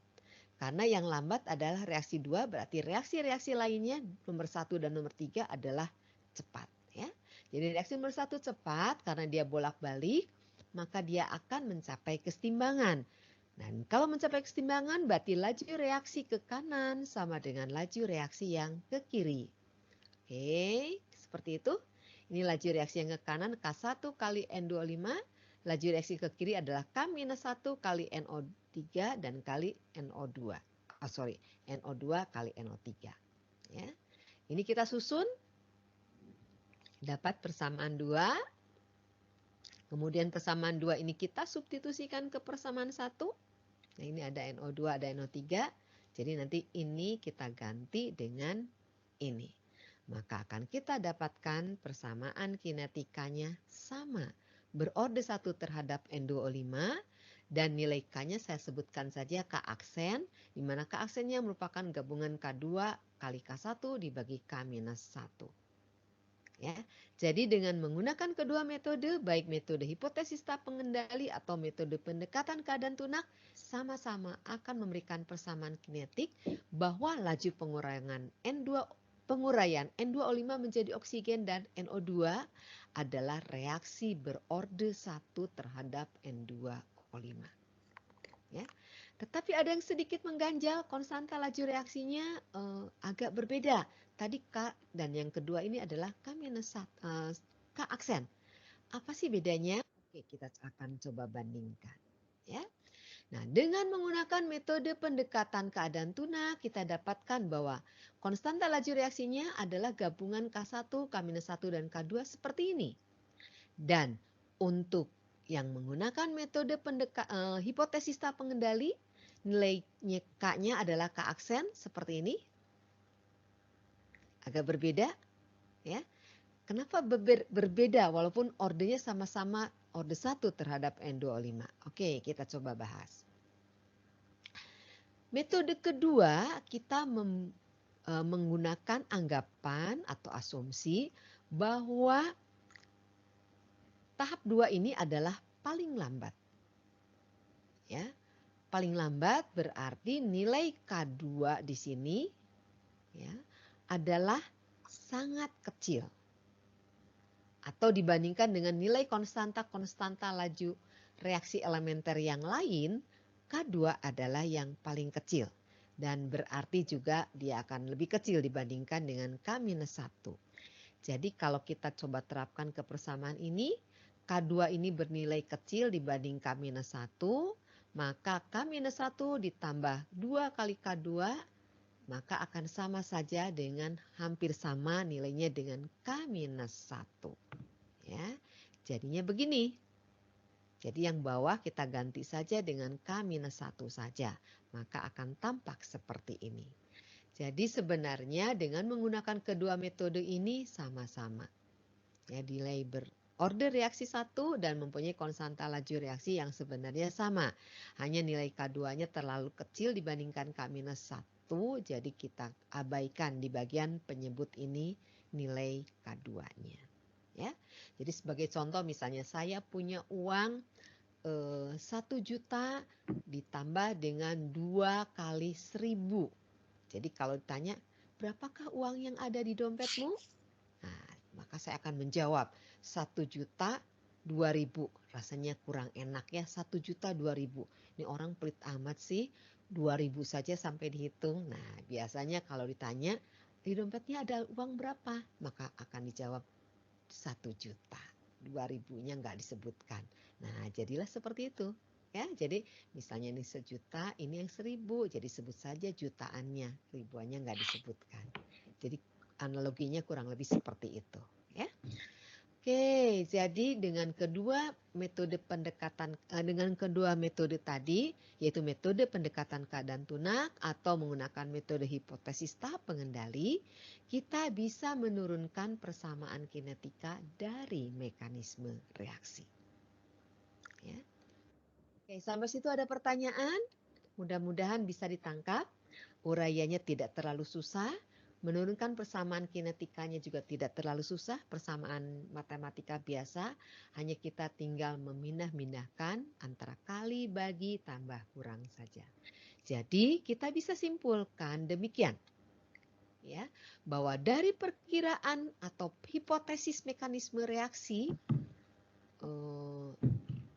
S1: Karena yang lambat adalah reaksi 2, berarti reaksi-reaksi lainnya nomor 1 dan nomor 3 adalah cepat. Ya. Jadi reaksi nomor 1 cepat karena dia bolak-balik, maka dia akan mencapai kesetimbangan. Dan kalau mencapai kesetimbangan berarti laju reaksi ke kanan sama dengan laju reaksi yang ke kiri. Oke, seperti itu. Ini laju reaksi yang ke kanan K1 kali N25. Laju reaksi ke kiri adalah K-1 kali NO3 dan kali NO2. NO2 kali NO3. Ya. Ini kita susun. Dapat persamaan 2. Kemudian persamaan 2 ini kita substitusikan ke persamaan 1. Nah, ini ada NO2, ada NO3. Jadi nanti ini kita ganti dengan ini. Maka akan kita dapatkan persamaan kinetikanya sama. Berorde 1 terhadap N2O5 dan nilai K-nya saya sebutkan saja K aksen, di mana K aksennya merupakan gabungan K2 kali K1 dibagi K-1. Ya. Jadi dengan menggunakan kedua metode, baik metode hipotesis tahap pengendali atau metode pendekatan keadaan tunak, sama-sama akan memberikan persamaan kinetik bahwa laju penguraian N2O5 menjadi oksigen dan NO2 adalah reaksi berorde 1 terhadap N2O5. Ya. Tetapi ada yang sedikit mengganjal, konstanta laju reaksinya agak berbeda. Tadi K dan yang kedua ini adalah K aksen. Apa sih bedanya? Oke, kita akan coba bandingkan. Ya. Nah, dengan menggunakan metode pendekatan keadaan tunak, kita dapatkan bahwa konstanta laju reaksinya adalah gabungan K1, K-1, dan K2 seperti ini. Dan untuk yang menggunakan metode hipotesis tahap pengendali, nilai K-nya adalah K aksen seperti ini. Agak berbeda, ya. Kenapa berbeda walaupun ordernya sama-sama orde 1 terhadap N2O5? Oke, kita coba bahas. Metode kedua, kita menggunakan anggapan atau asumsi bahwa tahap 2 ini adalah paling lambat. Ya. Paling lambat berarti nilai K2 di sini ya, adalah sangat kecil. Atau dibandingkan dengan nilai konstanta laju reaksi elementer yang lain, K2 adalah yang paling kecil. Dan berarti juga dia akan lebih kecil dibandingkan dengan K-1. Jadi kalau kita coba terapkan ke persamaan ini, K2 ini bernilai kecil dibanding K-1, maka K-1 ditambah 2 kali K2, maka akan sama saja dengan hampir sama nilainya dengan K-1. Ya, jadinya begini. Jadi yang bawah kita ganti saja dengan K-1 saja, maka akan tampak seperti ini. Jadi sebenarnya dengan menggunakan kedua metode ini sama-sama. Ya, nilai berorder reaksi 1 dan mempunyai konstanta laju reaksi yang sebenarnya sama. Hanya nilai K2-nya terlalu kecil dibandingkan K-1, jadi kita abaikan di bagian penyebut ini nilai K2-nya. Ya, jadi sebagai contoh misalnya saya punya uang 1 juta ditambah dengan 2 kali 1000. Jadi kalau ditanya berapakah uang yang ada di dompetmu? Nah, maka saya akan menjawab 1 juta 2000. Rasanya kurang enak ya, 1 juta 2000. Ini orang pelit amat sih, 2000 saja sampai dihitung. Nah, biasanya kalau ditanya di dompetnya ada uang berapa? Maka akan dijawab 1 juta. 2000-nya nggak disebutkan. Nah, jadilah seperti itu. Ya, jadi misalnya ini 1 juta, ini yang 1000, jadi sebut saja jutaannya, ribuannya nggak disebutkan. Jadi analoginya kurang lebih seperti itu. Ya. Oke, jadi dengan kedua metode tadi, yaitu metode pendekatan keadaan tunak atau menggunakan metode hipotesis tahap pengendali, kita bisa menurunkan persamaan kinetika dari mekanisme reaksi. Ya. Oke, sampai situ ada pertanyaan? Mudah-mudahan bisa ditangkap. Uraiannya tidak terlalu susah. Menurunkan persamaan kinetikanya juga tidak terlalu susah. Persamaan matematika biasa. Hanya kita tinggal memindah-mindahkan antara kali, bagi, tambah, kurang saja. Jadi kita bisa simpulkan demikian. Ya, bahwa dari perkiraan atau hipotesis mekanisme reaksi,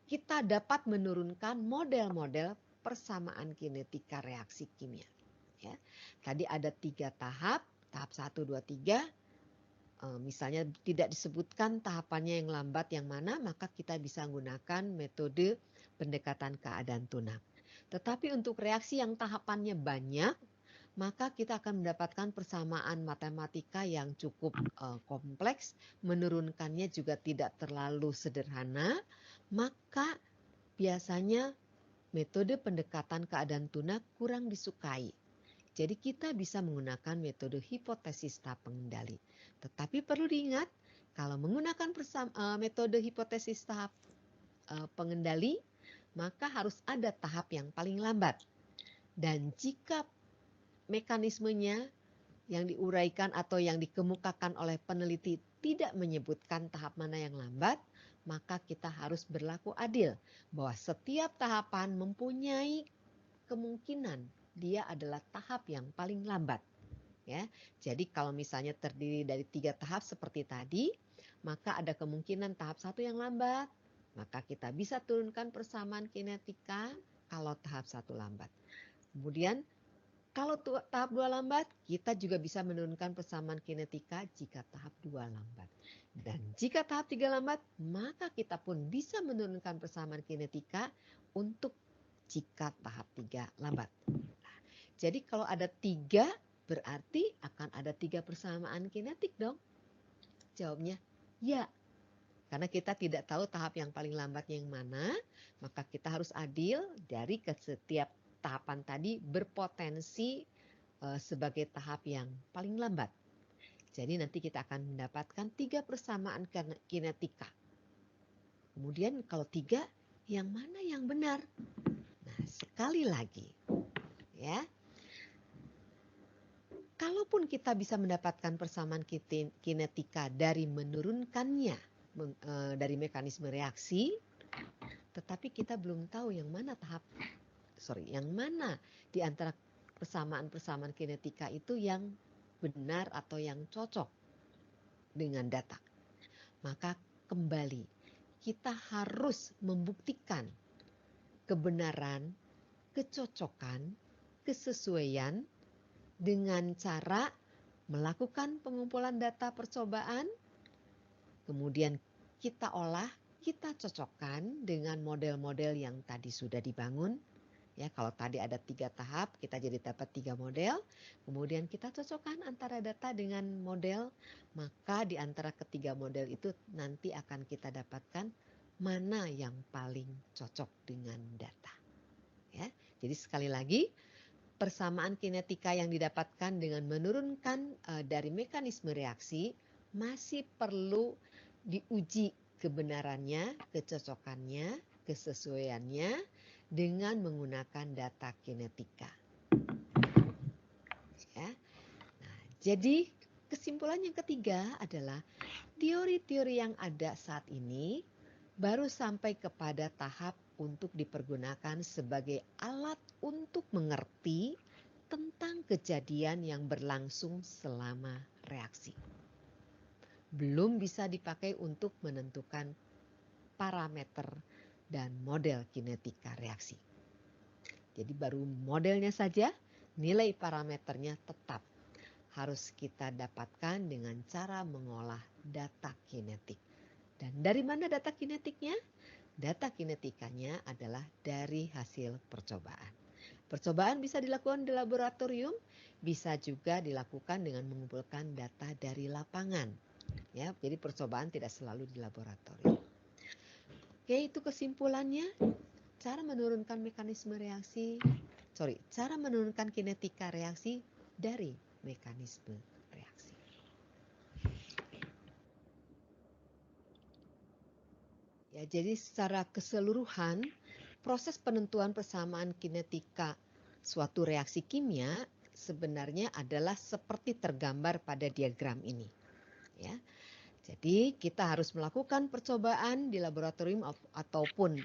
S1: kita dapat menurunkan model-model persamaan kinetika reaksi kimia. Ya, tadi ada 3 tahap, tahap 1, 2, 3. Misalnya tidak disebutkan tahapannya yang lambat yang mana, maka kita bisa menggunakan metode pendekatan keadaan tunak. Tetapi untuk reaksi yang tahapannya banyak, maka kita akan mendapatkan persamaan matematika yang cukup kompleks, menurunkannya juga tidak terlalu sederhana, maka biasanya metode pendekatan keadaan tunak kurang disukai. Jadi kita bisa menggunakan metode hipotesis tahap pengendali. Tetapi perlu diingat, kalau menggunakan metode hipotesis tahap pengendali, maka harus ada tahap yang paling lambat. Dan jika mekanismenya yang diuraikan atau yang dikemukakan oleh peneliti tidak menyebutkan tahap mana yang lambat, maka kita harus berlaku adil bahwa setiap tahapan mempunyai kemungkinan dia adalah tahap yang paling lambat. Ya, jadi kalau misalnya terdiri dari 3 tahap seperti tadi, maka ada kemungkinan tahap 1 yang lambat, maka kita bisa turunkan persamaan kinetika kalau tahap 1 lambat. Kemudian kalau tahap 2 lambat, kita juga bisa menurunkan persamaan kinetika jika tahap 2 lambat. Dan jika tahap 3 lambat, maka kita pun bisa menurunkan persamaan kinetika untuk jika tahap 3 lambat. Nah, jadi kalau ada 3 berarti akan ada 3 persamaan kinetik dong. Jawabnya ya. Karena kita tidak tahu tahap yang paling lambatnya yang mana, maka kita harus adil dari setiap tahapan tadi berpotensi sebagai tahap yang paling lambat. Jadi nanti kita akan mendapatkan 3 persamaan kinetika. Kemudian kalau 3, yang mana yang benar? Nah, sekali lagi ya. Kalaupun kita bisa mendapatkan persamaan kinetika dari menurunkannya dari mekanisme reaksi, tetapi kita belum tahu yang mana yang mana di antara persamaan-persamaan kinetika itu yang benar atau yang cocok dengan data. Maka kembali kita harus membuktikan kebenaran, kecocokan, kesesuaian dengan cara melakukan pengumpulan data percobaan, kemudian kita olah, kita cocokkan dengan model-model yang tadi sudah dibangun. Ya, kalau tadi ada 3 tahap, kita jadi dapat 3 model. Kemudian kita cocokkan antara data dengan model, maka di antara ketiga model itu nanti akan kita dapatkan mana yang paling cocok dengan data. Ya, jadi sekali lagi, persamaan kinetika yang didapatkan dengan menurunkan dari mekanisme reaksi masih perlu diuji kebenarannya, kecocokannya, kesesuaiannya dengan menggunakan data kinetika. Ya. Nah, jadi kesimpulan yang ketiga adalah teori-teori yang ada saat ini baru sampai kepada tahap untuk dipergunakan sebagai alat untuk mengerti tentang kejadian yang berlangsung selama reaksi. Belum bisa dipakai untuk menentukan parameter dan model kinetika reaksi. Jadi baru modelnya saja, nilai parameternya tetap harus kita dapatkan dengan cara mengolah data kinetik. Dan dari mana data kinetiknya? Data kinetikanya adalah dari hasil percobaan. Percobaan bisa dilakukan di laboratorium, bisa juga dilakukan dengan mengumpulkan data dari lapangan. Ya, jadi percobaan tidak selalu di laboratorium. Oke, itu kesimpulannya. Cara menurunkan cara menurunkan kinetika reaksi dari mekanisme reaksi. Ya, jadi secara keseluruhan proses penentuan persamaan kinetika suatu reaksi kimia sebenarnya adalah seperti tergambar pada diagram ini. Ya. Jadi kita harus melakukan percobaan di laboratorium ataupun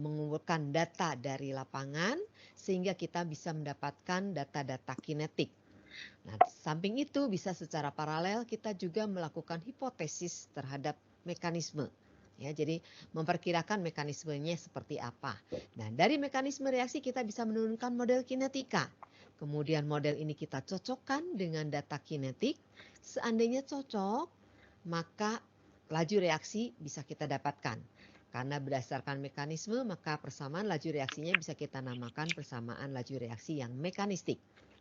S1: mengumpulkan data dari lapangan sehingga kita bisa mendapatkan data-data kinetik. Nah, samping itu bisa secara paralel kita juga melakukan hipotesis terhadap mekanisme. Ya, jadi memperkirakan mekanismenya seperti apa. Nah, dari mekanisme reaksi kita bisa menurunkan model kinetika. Kemudian model ini kita cocokkan dengan data kinetik. Seandainya cocok, maka laju reaksi bisa kita dapatkan. Karena berdasarkan mekanisme, maka persamaan laju reaksinya bisa kita namakan persamaan laju reaksi yang mekanistik.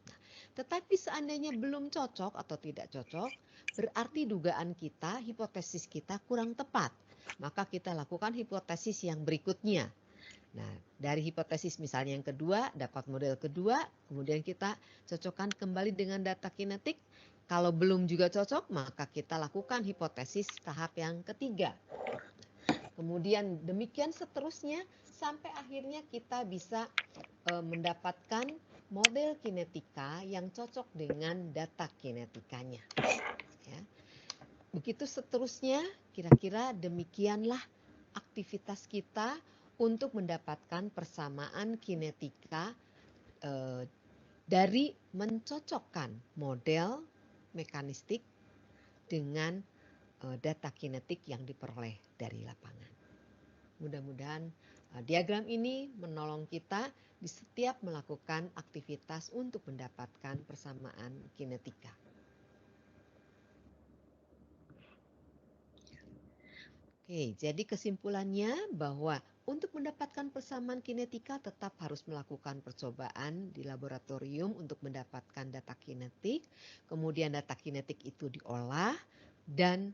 S1: Nah, tetapi seandainya belum cocok atau tidak cocok, berarti dugaan kita, hipotesis kita kurang tepat. Maka kita lakukan hipotesis yang berikutnya. Nah, dari hipotesis misalnya yang kedua, dapat model kedua, kemudian kita cocokkan kembali dengan data kinetik. Kalau belum juga cocok, maka kita lakukan hipotesis tahap yang ketiga. Kemudian demikian seterusnya sampai akhirnya kita bisa mendapatkan model kinetika yang cocok dengan data kinetikanya. Ya. Begitu seterusnya, kira-kira demikianlah aktivitas kita untuk mendapatkan persamaan kinetika dari mencocokkan model mekanistik dengan data kinetik yang diperoleh dari lapangan. Mudah-mudahan diagram ini menolong kita di setiap melakukan aktivitas untuk mendapatkan persamaan kinetika. Oke, jadi kesimpulannya bahwa untuk mendapatkan persamaan kinetika tetap harus melakukan percobaan di laboratorium untuk mendapatkan data kinetik. Kemudian data kinetik itu diolah dan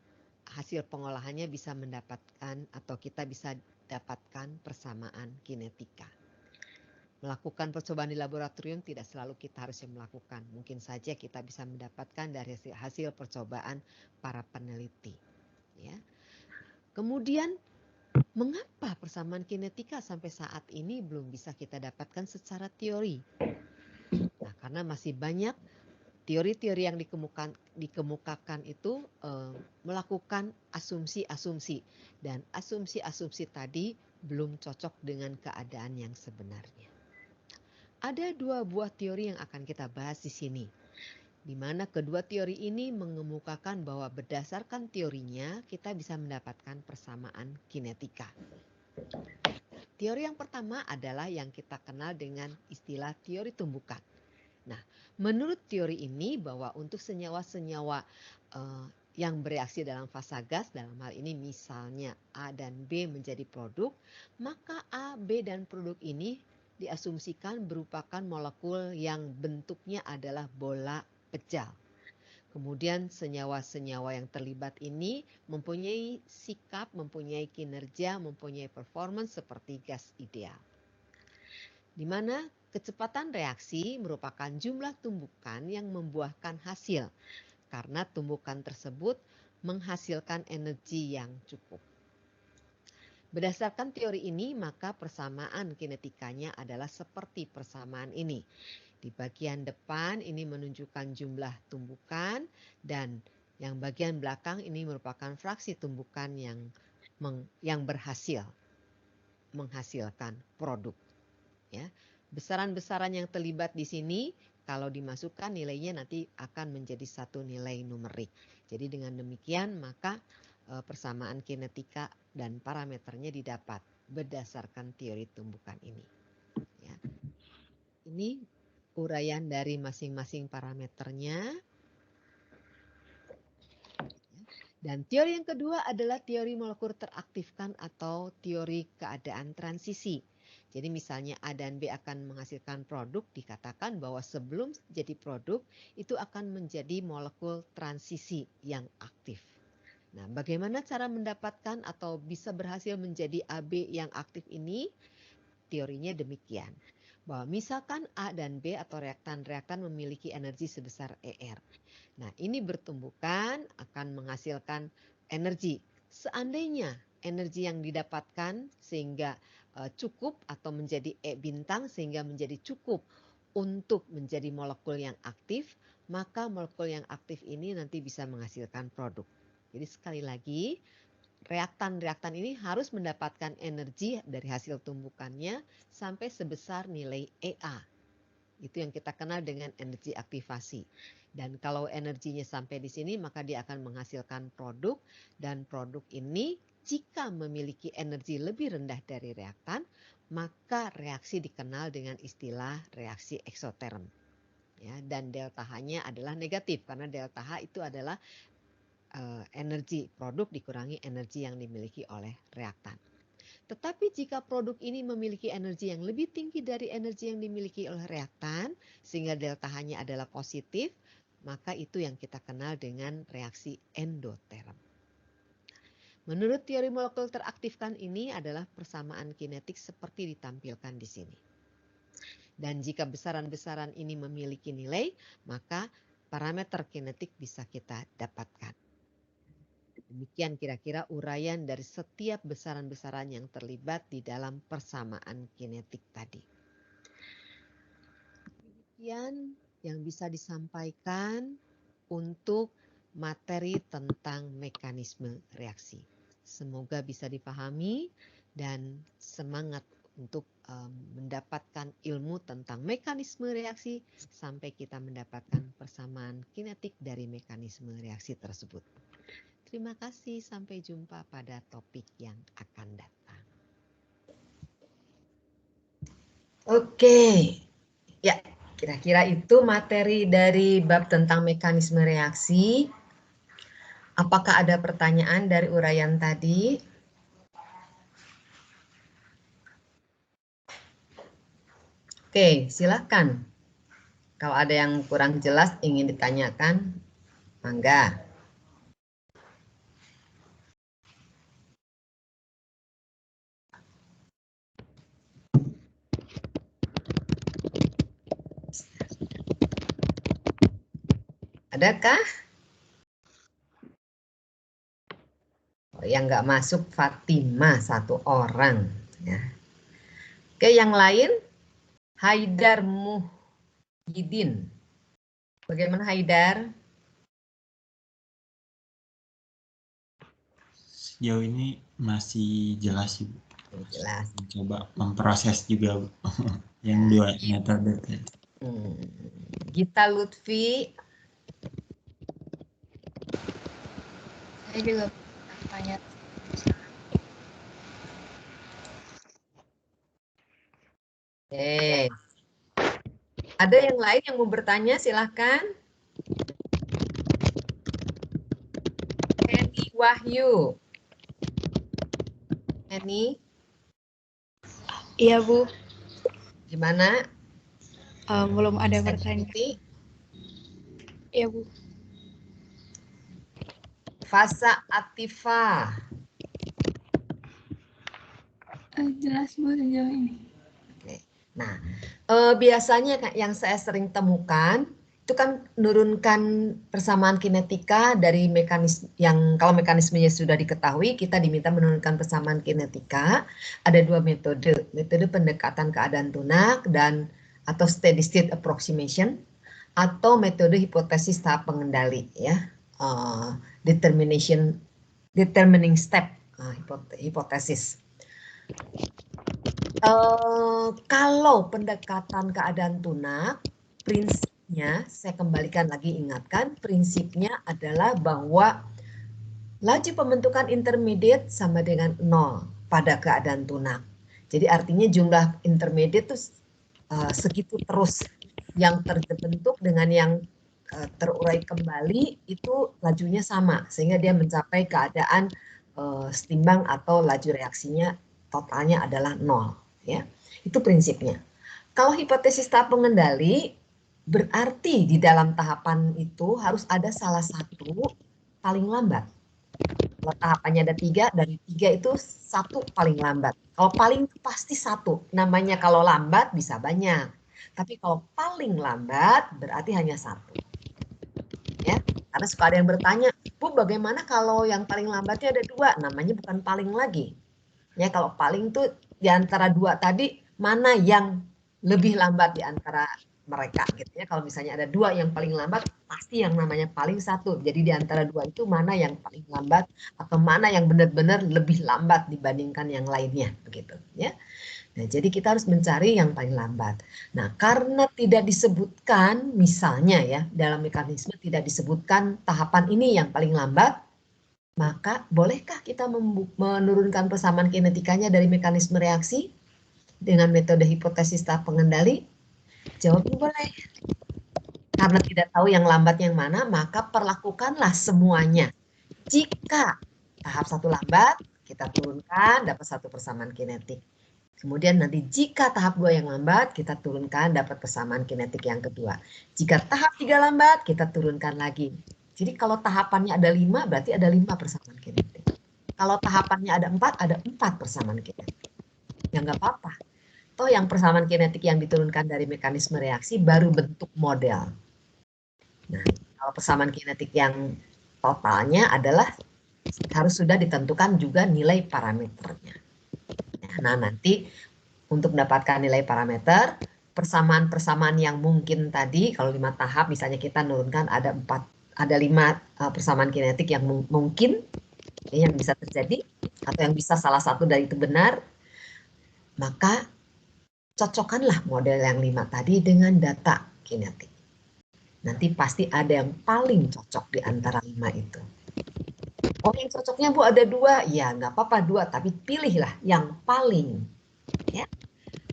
S1: hasil pengolahannya bisa mendapatkan atau kita bisa dapatkan persamaan kinetika. Melakukan percobaan di laboratorium tidak selalu kita harus yang melakukan. Mungkin saja kita bisa mendapatkan dari hasil percobaan para peneliti. Ya. Kemudian mengapa persamaan kinetika sampai saat ini belum bisa kita dapatkan secara teori? Nah, karena masih banyak teori-teori yang dikemukakan itu melakukan asumsi-asumsi, dan asumsi-asumsi tadi belum cocok dengan keadaan yang sebenarnya. Ada 2 buah teori yang akan kita bahas di sini, di mana kedua teori ini mengemukakan bahwa berdasarkan teorinya kita bisa mendapatkan persamaan kinetika. Teori yang pertama adalah yang kita kenal dengan istilah teori tumbukan. Nah, menurut teori ini bahwa untuk senyawa-senyawa yang bereaksi dalam fasa gas, dalam hal ini misalnya A dan B menjadi produk, maka A, B, dan produk ini diasumsikan merupakan molekul yang bentuknya adalah bola pejal. Kemudian senyawa-senyawa yang terlibat ini mempunyai sikap, mempunyai kinerja, mempunyai performance seperti gas ideal. Di mana kecepatan reaksi merupakan jumlah tumbukan yang membuahkan hasil, karena tumbukan tersebut menghasilkan energi yang cukup. Berdasarkan teori ini, maka persamaan kinetikanya adalah seperti persamaan ini. Di bagian depan ini menunjukkan jumlah tumbukan, dan yang bagian belakang ini merupakan fraksi tumbukan yang berhasil menghasilkan produk. Ya, besaran-besaran yang terlibat di sini kalau dimasukkan nilainya nanti akan menjadi satu nilai numerik. Jadi dengan demikian maka persamaan kinetika dan parameternya didapat berdasarkan teori tumbukan ini. Ya. Ini uraian dari masing-masing parameternya. Dan teori yang kedua adalah teori molekul teraktifkan atau teori keadaan transisi. Jadi misalnya A dan B akan menghasilkan produk, dikatakan bahwa sebelum jadi produk itu akan menjadi molekul transisi yang aktif. Nah, bagaimana cara mendapatkan atau bisa berhasil menjadi AB yang aktif ini? Teorinya demikian, bahwa misalkan A dan B atau reaktan-reaktan memiliki energi sebesar ER. Nah, ini bertumbukan akan menghasilkan energi. Seandainya energi yang didapatkan sehingga cukup atau menjadi E bintang sehingga menjadi cukup untuk menjadi molekul yang aktif, maka molekul yang aktif ini nanti bisa menghasilkan produk. Jadi sekali lagi, reaktan-reaktan ini harus mendapatkan energi dari hasil tumbukannya sampai sebesar nilai EA. Itu yang kita kenal dengan energi aktivasi. Dan kalau energinya sampai di sini, maka dia akan menghasilkan produk, dan produk ini jika memiliki energi lebih rendah dari reaktan, maka reaksi dikenal dengan istilah reaksi eksoterm. Ya, dan delta H-nya adalah negatif karena delta H itu adalah energi produk dikurangi energi yang dimiliki oleh reaktan. Tetapi jika produk ini memiliki energi yang lebih tinggi dari energi yang dimiliki oleh reaktan, sehingga delta H-nya adalah positif, maka itu yang kita kenal dengan reaksi endoterm. Menurut teori molekul teraktifkan ini adalah persamaan kinetik seperti ditampilkan di sini. Dan jika besaran-besaran ini memiliki nilai, maka parameter kinetik bisa kita dapatkan. Demikian kira-kira uraian dari setiap besaran-besaran yang terlibat di dalam persamaan kinetik tadi. Demikian yang bisa disampaikan untuk materi tentang mekanisme reaksi. Semoga bisa dipahami dan semangat untuk mendapatkan ilmu tentang mekanisme reaksi sampai kita mendapatkan persamaan kinetik dari mekanisme reaksi tersebut. Terima kasih, sampai jumpa pada topik yang akan datang.
S4: Oke, ya kira-kira itu materi dari bab tentang mekanisme reaksi. Apakah ada pertanyaan dari uraian tadi? Oke, silakan. Kalau ada yang kurang jelas ingin ditanyakan, mangga. Adakah? Oh, yang nggak masuk Fatimah 1 orang. Ya. Oke, yang lain Haidar Muhyiddin. Bagaimana Haidar?
S5: Sejauh ini masih jelas Ibu.
S4: Jelas.
S5: Coba memproses juga Bu. Yang 2 metode tadi.
S4: Gita Lutfi.
S6: Saya juga tanya.
S4: Ada yang lain yang mau bertanya, silahkan. Eni Wahyu. Eni,
S6: Iya Bu,
S4: gimana?
S6: belum ada
S4: Saya
S6: pertanyaan.
S4: ikuti.
S6: Iya Bu.
S4: Fasa Atifah.
S6: Jelas Bu sejauh ini.
S4: Oke. Nah, biasanya yang saya sering temukan itu kan menurunkan persamaan kinetika dari mekanisme yang kalau mekanismenya sudah diketahui, kita diminta menurunkan persamaan kinetika. Ada 2 metode, metode pendekatan keadaan tunak dan atau steady state approximation atau metode hipotesis tahap pengendali ya, determining step, hipotesis. Kalau pendekatan keadaan tunak, prinsipnya, saya kembalikan lagi ingatkan, prinsipnya adalah bahwa laju pembentukan intermediate sama dengan 0 pada keadaan tunak. Jadi artinya jumlah intermediate itu segitu terus, yang terbentuk dengan yang terurai kembali itu lajunya sama, sehingga dia mencapai keadaan setimbang atau laju reaksinya totalnya adalah 0. Ya, itu prinsipnya. Kalau hipotesis tahap pengendali berarti di dalam tahapan itu harus ada salah satu paling lambat. Kalau tahapannya ada 3, dari 3 itu 1 paling lambat. Kalau paling itu pasti 1. Namanya kalau lambat bisa banyak. Tapi kalau paling lambat berarti hanya 1. Ya, karena suka ada yang bertanya, Bu, bagaimana kalau yang paling lambatnya ada 2? Namanya bukan paling lagi. Ya, kalau paling itu di antara 2 tadi mana yang lebih lambat di antara mereka gitu ya. Kalau misalnya ada 2 yang paling lambat, pasti yang namanya paling 1. Jadi di antara 2 itu mana yang paling lambat atau mana yang benar-benar lebih lambat dibandingkan yang lainnya begitu ya. Nah, jadi kita harus mencari yang paling lambat. Nah, karena tidak disebutkan misalnya ya dalam mekanisme tidak disebutkan tahapan ini yang paling lambat, maka bolehkah kita menurunkan persamaan kinetikanya dari mekanisme reaksi dengan metode hipotesis tahap pengendali? Jawabnya boleh. Karena tidak tahu yang lambat yang mana, maka perlakukanlah semuanya. Jika tahap 1 lambat, kita turunkan dapat 1 persamaan kinetik. Kemudian nanti jika tahap 2 yang lambat, kita turunkan dapat persamaan kinetik yang kedua. Jika tahap 3 lambat, kita turunkan lagi. Jadi kalau tahapannya ada 5, berarti ada 5 persamaan kinetik. Kalau tahapannya ada 4, ada 4 persamaan kinetik. Ya nggak apa-apa. Toh yang persamaan kinetik yang diturunkan dari mekanisme reaksi baru bentuk model. Nah, kalau persamaan kinetik yang totalnya adalah harus sudah ditentukan juga nilai parameternya. Nah, nanti untuk mendapatkan nilai parameter, persamaan-persamaan yang mungkin tadi, kalau 5 tahap misalnya kita nurunkan ada 5 persamaan kinetik yang mungkin yang bisa terjadi atau yang bisa salah satu dari itu benar, maka cocokkanlah model yang 5 tadi dengan data kinetik. Nanti pasti ada yang paling cocok di antara 5 itu. Oh, yang cocoknya Bu ada 2, ya nggak apa-apa 2, tapi pilihlah yang paling. Ya.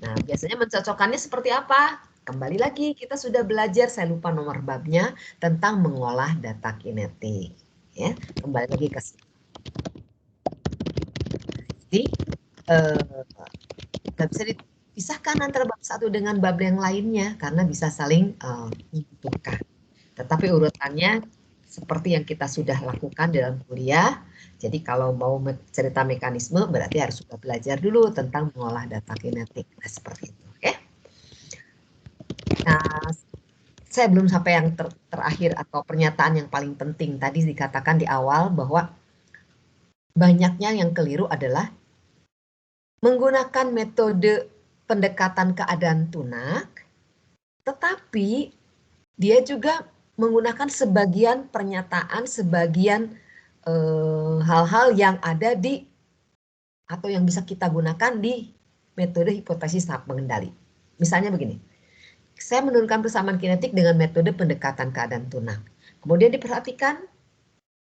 S4: Nah, biasanya mencocokkannya seperti apa? Kembali lagi, kita sudah belajar, saya lupa nomor babnya, tentang mengolah data kinetik. Ya, kembali lagi ke sini. Jadi, nggak bisa pisahkan antara bab satu dengan bab yang lainnya karena bisa saling membutuhkan. Tetapi urutannya seperti yang kita sudah lakukan dalam kuliah. Jadi kalau mau cerita mekanisme berarti harus sudah belajar dulu tentang mengolah data kinetik. Nah, seperti itu, oke? Nah, saya belum sampai yang terakhir atau pernyataan yang paling penting. Tadi dikatakan di awal bahwa banyaknya yang keliru adalah menggunakan metode pendekatan keadaan tunak, tetapi dia juga menggunakan sebagian pernyataan, sebagian hal-hal yang ada di atau yang bisa kita gunakan di metode hipotesis tahap pengendali. Misalnya begini, saya menurunkan persamaan kinetik dengan metode pendekatan keadaan tunak. Kemudian diperhatikan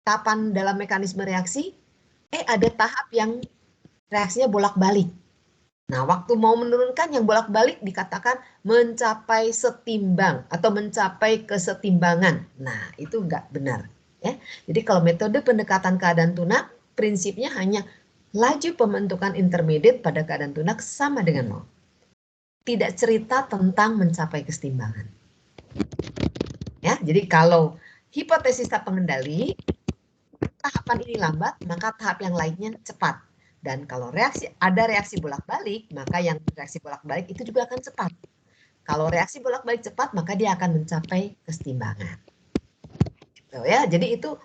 S4: tahapan dalam mekanisme reaksi, ada tahap yang reaksinya bolak-balik. Nah, waktu mau menurunkan yang bolak-balik dikatakan mencapai setimbang atau mencapai kesetimbangan. Nah, itu enggak benar. Ya. Jadi kalau metode pendekatan keadaan tunak, prinsipnya hanya laju pembentukan intermediate pada keadaan tunak sama dengan 0. Tidak cerita tentang mencapai kesetimbangan. Ya, jadi kalau hipotesis tahap pengendali, tahapan ini lambat, maka tahap yang lainnya cepat. Dan kalau ada reaksi bolak-balik, maka yang reaksi bolak-balik itu juga akan cepat. Kalau reaksi bolak-balik cepat, maka dia akan mencapai kesetimbangan. Gitu ya. Jadi itu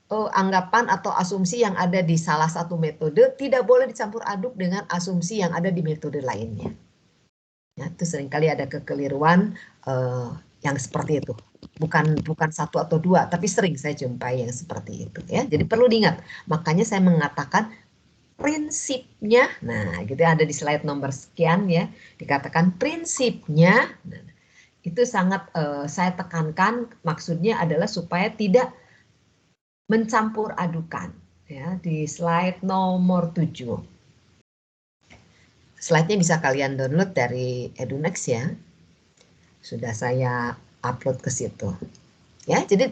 S4: anggapan atau asumsi yang ada di salah satu metode tidak boleh dicampur aduk dengan asumsi yang ada di metode lainnya. Ya, itu seringkali ada kekeliruan yang seperti itu. Bukan satu atau dua, tapi sering saya jumpai yang seperti itu. Ya. Jadi perlu diingat. Makanya saya mengatakan prinsipnya, nah gitu ada di slide nomor sekian ya, dikatakan prinsipnya, nah, itu sangat saya tekankan, maksudnya adalah supaya tidak mencampur adukan, ya di slide nomor 7. Slide-nya bisa kalian download dari Edunext ya, sudah saya upload ke situ, ya jadi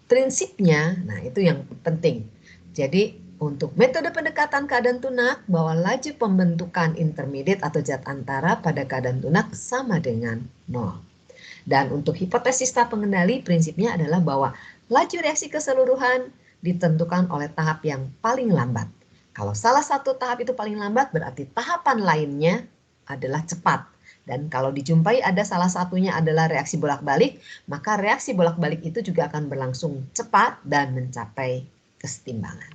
S4: prinsipnya, nah itu yang penting, jadi untuk metode pendekatan keadaan tunak, bahwa laju pembentukan intermediate atau zat antara pada keadaan tunak sama dengan 0. Dan untuk hipotesis tahap pengendali, prinsipnya adalah bahwa laju reaksi keseluruhan ditentukan oleh tahap yang paling lambat. Kalau salah satu tahap itu paling lambat, berarti tahapan lainnya adalah cepat. Dan kalau dijumpai ada salah satunya adalah reaksi bolak-balik, maka reaksi bolak-balik itu juga akan berlangsung cepat dan mencapai kesetimbangan.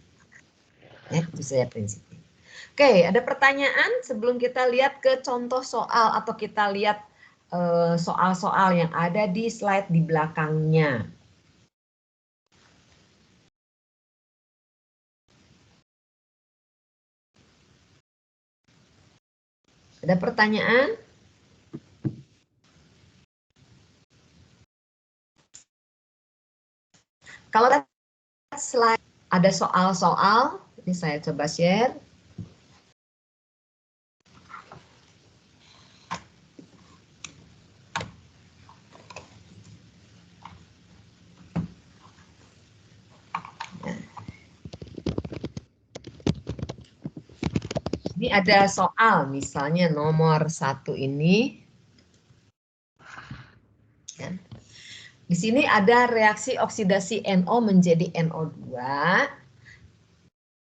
S4: Ya, itu saya prinsipnya. Oke, ada pertanyaan sebelum kita lihat ke contoh soal atau kita lihat soal-soal yang ada di slide di belakangnya. Ada pertanyaan? Kalau slide ada soal-soal, ini saya coba share. Ini ada soal, misalnya nomor 1 ini. Ya. Di sini ada reaksi oksidasi NO menjadi NO2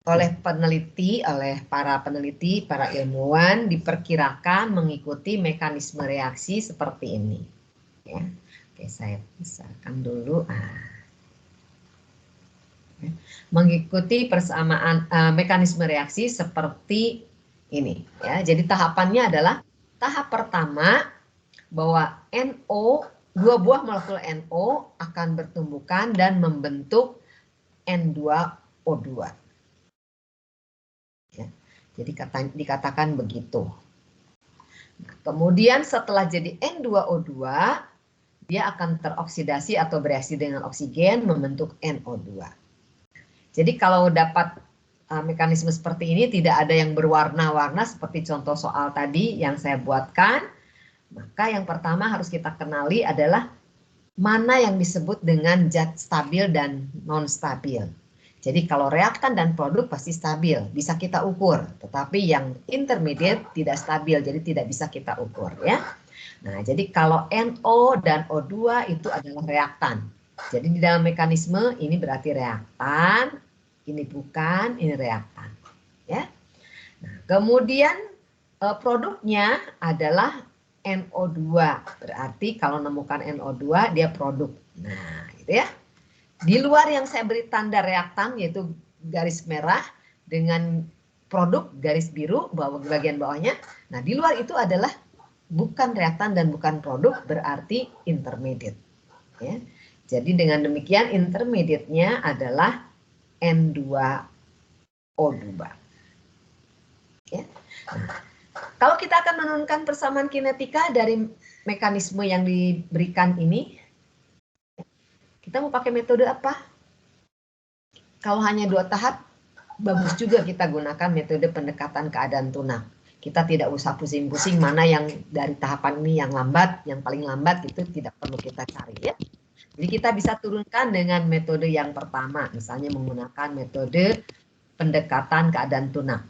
S4: oleh para peneliti, para ilmuwan diperkirakan mengikuti mekanisme reaksi seperti ini. Ya. Oke, saya besarkan dulu. Mengikuti persamaan mekanisme reaksi seperti ini. Ya. Jadi tahapannya adalah tahap pertama bahwa NO, 2 buah molekul NO akan bertumbukan dan membentuk N2O2. Ya. Jadi dikatakan begitu. Nah, kemudian setelah jadi N2O2, dia akan teroksidasi atau bereaksi dengan oksigen membentuk NO2. Jadi kalau dapat mekanisme seperti ini tidak ada yang berwarna-warna seperti contoh soal tadi yang saya buatkan, maka yang pertama harus kita kenali adalah mana yang disebut dengan zat stabil dan non stabil. Jadi kalau reaktan dan produk pasti stabil, bisa kita ukur. Tetapi yang intermediate tidak stabil, jadi tidak bisa kita ukur ya. Nah, jadi kalau NO dan O2 itu adalah reaktan. Jadi di dalam mekanisme ini berarti reaktan, ini bukan, ini reaktan. Ya. Nah, kemudian produknya adalah NO2. Berarti kalau menemukan NO2 dia produk. Nah, gitu ya. Di luar yang saya beri tanda reaktan yaitu garis merah dengan produk garis biru bagian bawahnya. Nah, di luar itu adalah bukan reaktan dan bukan produk, berarti intermediate. Ya. Jadi dengan demikian intermediate-nya adalah N2O2. Ya. Nah, kalau kita akan menurunkan persamaan kinetika dari mekanisme yang diberikan ini, kita mau pakai metode apa? Kalau hanya 2 tahap, bagus juga kita gunakan metode pendekatan keadaan tunak. Kita tidak usah pusing-pusing mana yang dari tahapan ini yang lambat, yang paling lambat itu tidak perlu kita cari ya. Jadi kita bisa turunkan dengan metode yang pertama, misalnya menggunakan metode pendekatan keadaan tunak.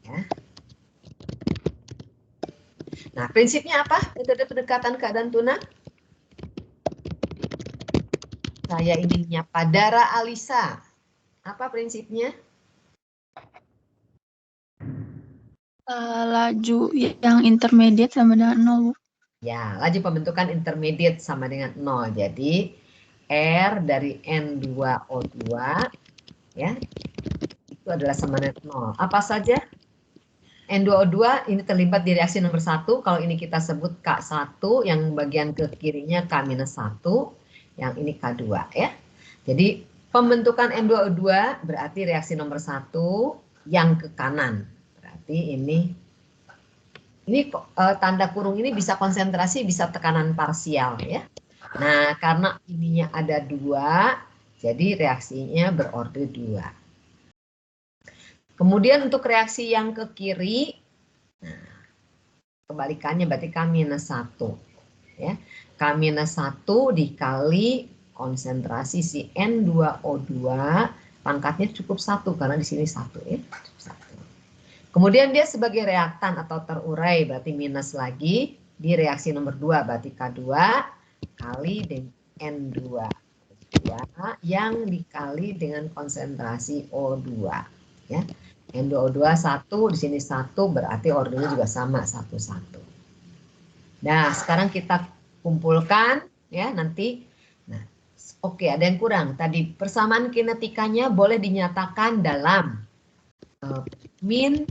S4: Ya. Nah, prinsipnya apa? Metode pendekatan keadaan tunak. Saya ingin nyapa Dara Alisa. Apa prinsipnya?
S6: Laju yang intermediate sama dengan 0, Bu.
S4: Ya, laju pembentukan intermediate sama dengan 0. Jadi R dari N2O2 ya, itu adalah sama dengan 0. Apa saja? N2O2 ini terlibat di reaksi nomor 1. Kalau ini kita sebut K1, yang bagian ke kirinya K-1, yang ini K2 ya. Jadi pembentukan N2O2 berarti reaksi nomor 1 yang ke kanan. Berarti ini tanda kurung ini bisa konsentrasi, bisa tekanan parsial ya. Nah, karena ininya ada 2, jadi reaksinya berorde 2. Kemudian untuk reaksi yang ke kiri, nah, kebalikannya berarti K-1 ya. K-1 dikali konsentrasi si N2O2, pangkatnya cukup 1 karena di sini 1 ya. Kemudian dia sebagai reaktan atau terurai berarti minus lagi, di reaksi nomor 2 berarti K2 kali dengan N2 yang dikali dengan konsentrasi O2 ya. N2O2 1, di sini 1 berarti ordenya juga sama 1, 1. Nah, sekarang kita kumpulkan ya nanti. Nah, oke, ada yang kurang. Tadi persamaan kinetikanya boleh dinyatakan dalam min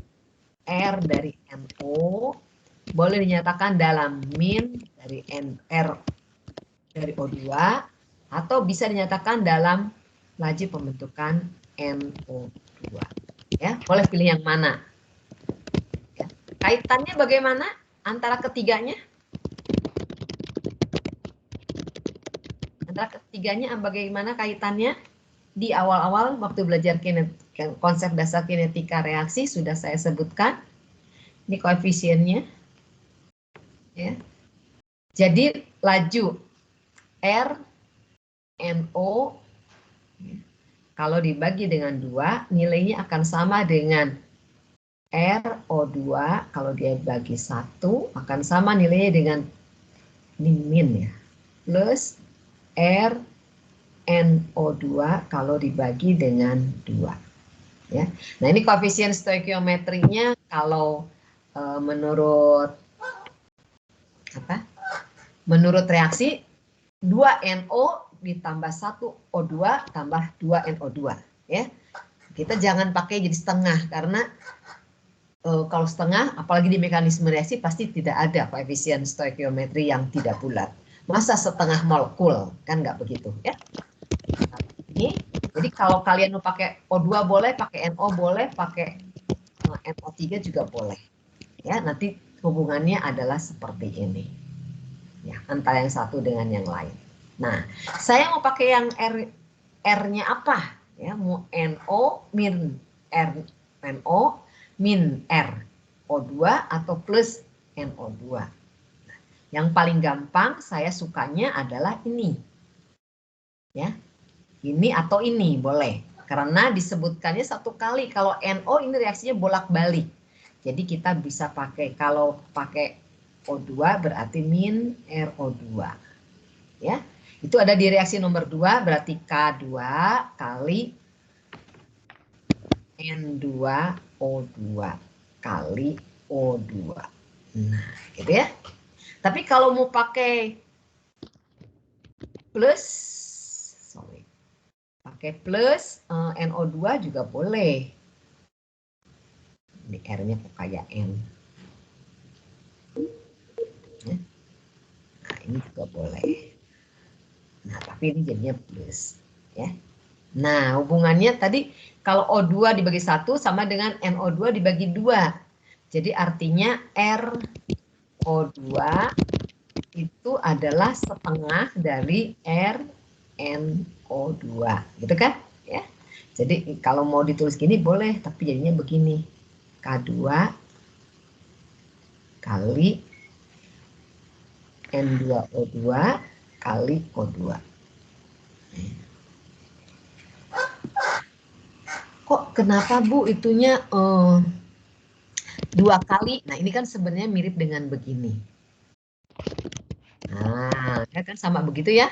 S4: R dari NO, boleh dinyatakan dalam min dari R dari O2, atau bisa dinyatakan dalam laju pembentukan NO2. Ya, boleh pilih yang mana. Ya. Kaitannya bagaimana antara ketiganya? Antara ketiganya bagaimana kaitannya? Di awal-awal waktu belajar konsep dasar kinetika reaksi sudah saya sebutkan. Ini koefisiennya. Ya. Jadi laju R NO kalau dibagi dengan 2 nilainya akan sama dengan RO2 kalau dia bagi 1 akan sama nilainya dengan ini min ya. Plus R NO2 kalau dibagi dengan 2. Ya. Nah, ini koefisien stoikiometrinya kalau menurut menurut reaksi 2NO ditambah 1O2 tambah 2NO2 ya. Kita jangan pakai jadi setengah karena kalau setengah apalagi di mekanisme reaksi pasti tidak ada koefisien stoikiometri yang tidak bulat. Masa setengah molekul kan nggak begitu ya. Ini jadi kalau kalian mau pakai O2 boleh, pakai NO boleh, pakai NO3 juga boleh. Ya, nanti hubungannya adalah seperti ini. Ya, antara yang satu dengan yang lain. Nah, saya mau pakai yang R-nya apa? Ya, mau NO min R NO min R O2 atau plus NO2. Nah, Yang paling gampang saya sukanya adalah ini. Ya. Ini atau ini boleh. Karena disebutkannya satu kali. Kalau NO ini reaksinya bolak-balik. Jadi kita bisa pakai, kalau pakai O2 berarti min RO2. Ya. Itu ada di reaksi nomor 2 berarti K2 kali N2O2 kali O2. Nah, gitu ya. Tapi kalau mau pakai plus, pakai plus NO2 juga boleh. Ini R-nya kok kayak N. Ya. Nah, ini juga boleh. Nah, tapi ini jadinya plus. Ya. Nah, hubungannya tadi kalau O2 dibagi 1 sama dengan NO2 dibagi 2. Jadi artinya RO2 itu adalah setengah dari RNO2. Gitu kan? Ya. Jadi kalau mau ditulis gini boleh, tapi jadinya begini. K2 kali N2O2 kali O2. Kok kenapa Bu itunya 2 kali? Nah ini kan sebenarnya mirip dengan begini. Nah ya kan sama begitu ya.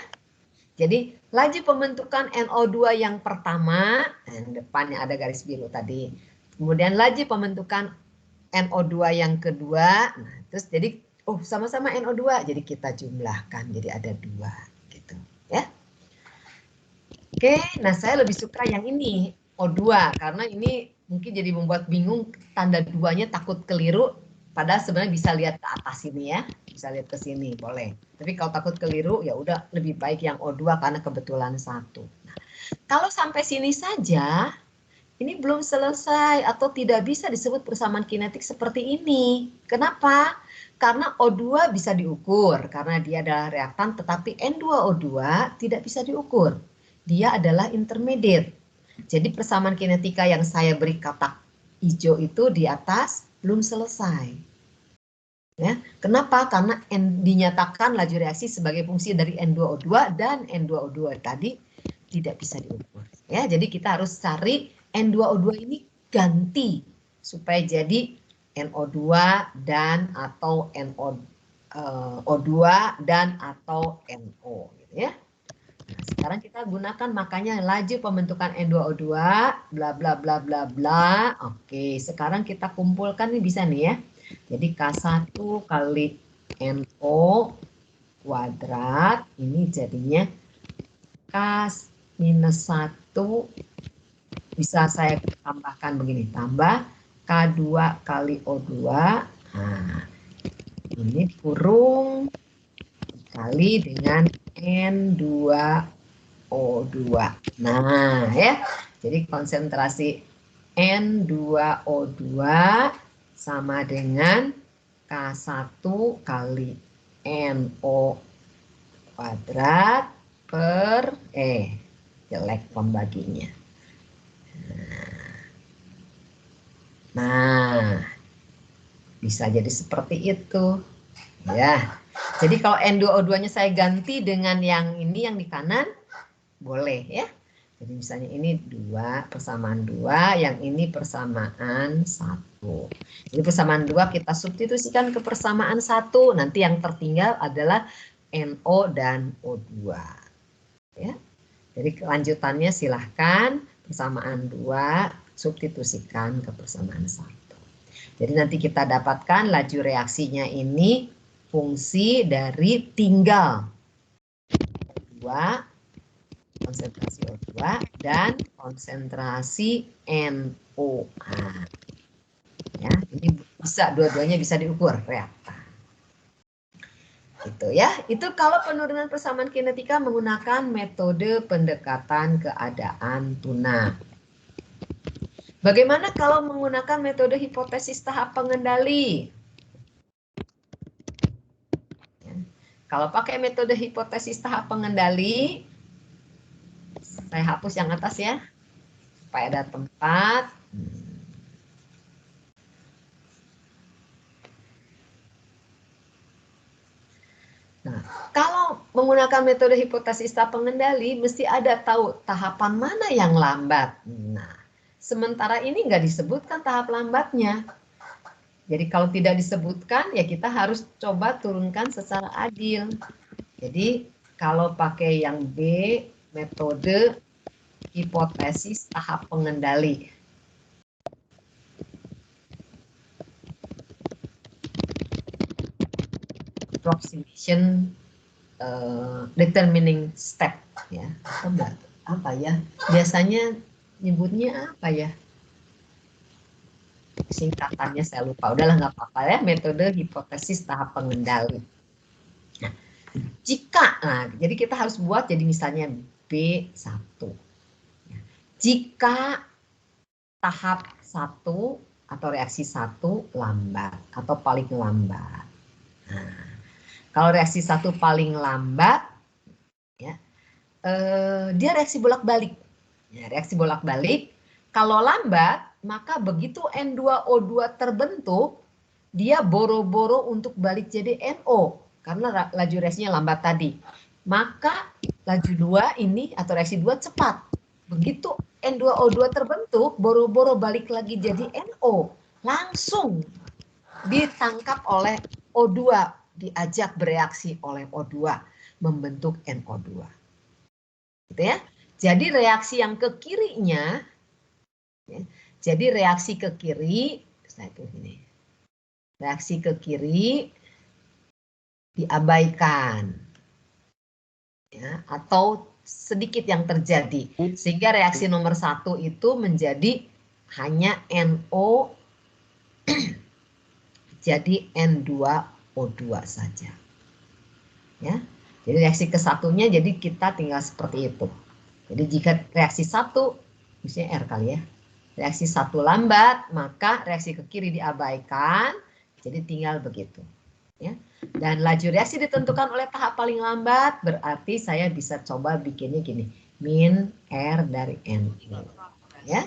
S4: Jadi laju pembentukan NO2 yang pertama, yang depannya ada garis biru tadi. Kemudian laju pembentukan NO2 yang kedua, nah terus jadi sama-sama NO2, jadi kita jumlahkan jadi ada 2 gitu ya. Oke, nah saya lebih suka yang ini O2 karena ini mungkin jadi membuat bingung, tanda 2-nya takut keliru, padahal sebenarnya bisa lihat ke atas ini ya, bisa lihat ke sini boleh. Tapi kalau takut keliru ya udah lebih baik yang O2 karena kebetulan 1. Nah, kalau sampai sini saja ini belum selesai atau tidak bisa disebut persamaan kinetik seperti ini. Kenapa? Karena O2 bisa diukur karena dia adalah reaktan, tetapi N2O2 tidak bisa diukur. Dia adalah intermediate. Jadi persamaan kinetika yang saya beri kotak hijau itu di atas belum selesai. Ya, kenapa? Karena dinyatakan laju reaksi sebagai fungsi dari N2O2 dan N2O2 tadi tidak bisa diukur. Ya, jadi kita harus cari N2O2 ini ganti supaya jadi NO2 dan atau O2 dan atau NO gitu ya. Nah, sekarang kita gunakan makanya laju pembentukan N2O2 bla bla bla bla bla. Oke, sekarang kita kumpulkan nih bisa nih ya. Jadi K1 kali NO kuadrat ini jadinya K minus 1 bisa saya tambahkan begini, tambah K2 kali O2, nah ini kurung dikali dengan N2O2. Nah ya, jadi konsentrasi N2O2 sama dengan K1 kali NO kuadrat per jelek pembaginya. Nah, bisa jadi seperti itu. Ya. Jadi kalau N2O2-nya saya ganti dengan yang ini yang di kanan, boleh ya. Jadi misalnya ini 2 persamaan 2, yang ini persamaan 1. Jadi persamaan 2 kita substitusikan ke persamaan 1, nanti yang tertinggal adalah NO dan O2. Ya. Jadi kelanjutannya silahkan persamaan 2 substitusikan ke persamaan 1. Jadi nanti kita dapatkan laju reaksinya ini fungsi dari tinggal O2, konsentrasi O2 dan konsentrasi NOA. Ya, ini bisa dua-duanya bisa diukur reaktan. Itu ya, itu kalau penurunan persamaan kinetika menggunakan metode pendekatan keadaan tunak. Bagaimana kalau menggunakan metode hipotesis tahap pengendali? Kalau pakai metode hipotesis tahap pengendali, saya hapus yang atas ya, supaya ada tempat. Nah, kalau menggunakan metode hipotesis tahap pengendali, mesti ada tahu tahapan mana yang lambat. Nah, sementara ini nggak disebutkan tahap lambatnya. Jadi kalau tidak disebutkan, ya kita harus coba turunkan secara adil. Jadi kalau pakai yang B, metode hipotesis tahap pengendali. Approximation determining step, ya, atau enggak, apa ya, biasanya nyebutnya apa ya, singkatannya saya lupa, udahlah nggak apa-apa ya, metode hipotesis tahap pengendali. Nah, jadi kita harus buat jadi misalnya B1. Jika tahap 1 atau reaksi 1 lambat atau paling lambat. Nah, kalau reaksi 1 paling lambat, ya, dia reaksi bolak-balik. Ya, reaksi bolak-balik, kalau lambat, maka begitu N2O2 terbentuk, dia boro-boro untuk balik jadi NO, karena laju reaksinya lambat tadi. Maka laju 2 ini, atau reaksi 2 cepat. Begitu N2O2 terbentuk, boro-boro balik lagi jadi NO. Langsung ditangkap oleh O2, diajak bereaksi oleh O2, membentuk NO2. Gitu ya. Jadi reaksi yang ke kirinya, ya, jadi reaksi ke kiri, saya tulis ini, reaksi ke kiri diabaikan, ya, atau sedikit yang terjadi, sehingga reaksi nomor 1 itu menjadi hanya NO jadi N2O2 saja. Ya. Jadi reaksi ke satunya jadi kita tinggal seperti itu. Jadi jika reaksi 1, misalnya R kali ya, reaksi 1 lambat, maka reaksi ke kiri diabaikan, jadi tinggal begitu. Ya. Dan laju reaksi ditentukan oleh tahap paling lambat, berarti saya bisa coba bikinnya gini, min R dari N. Ya.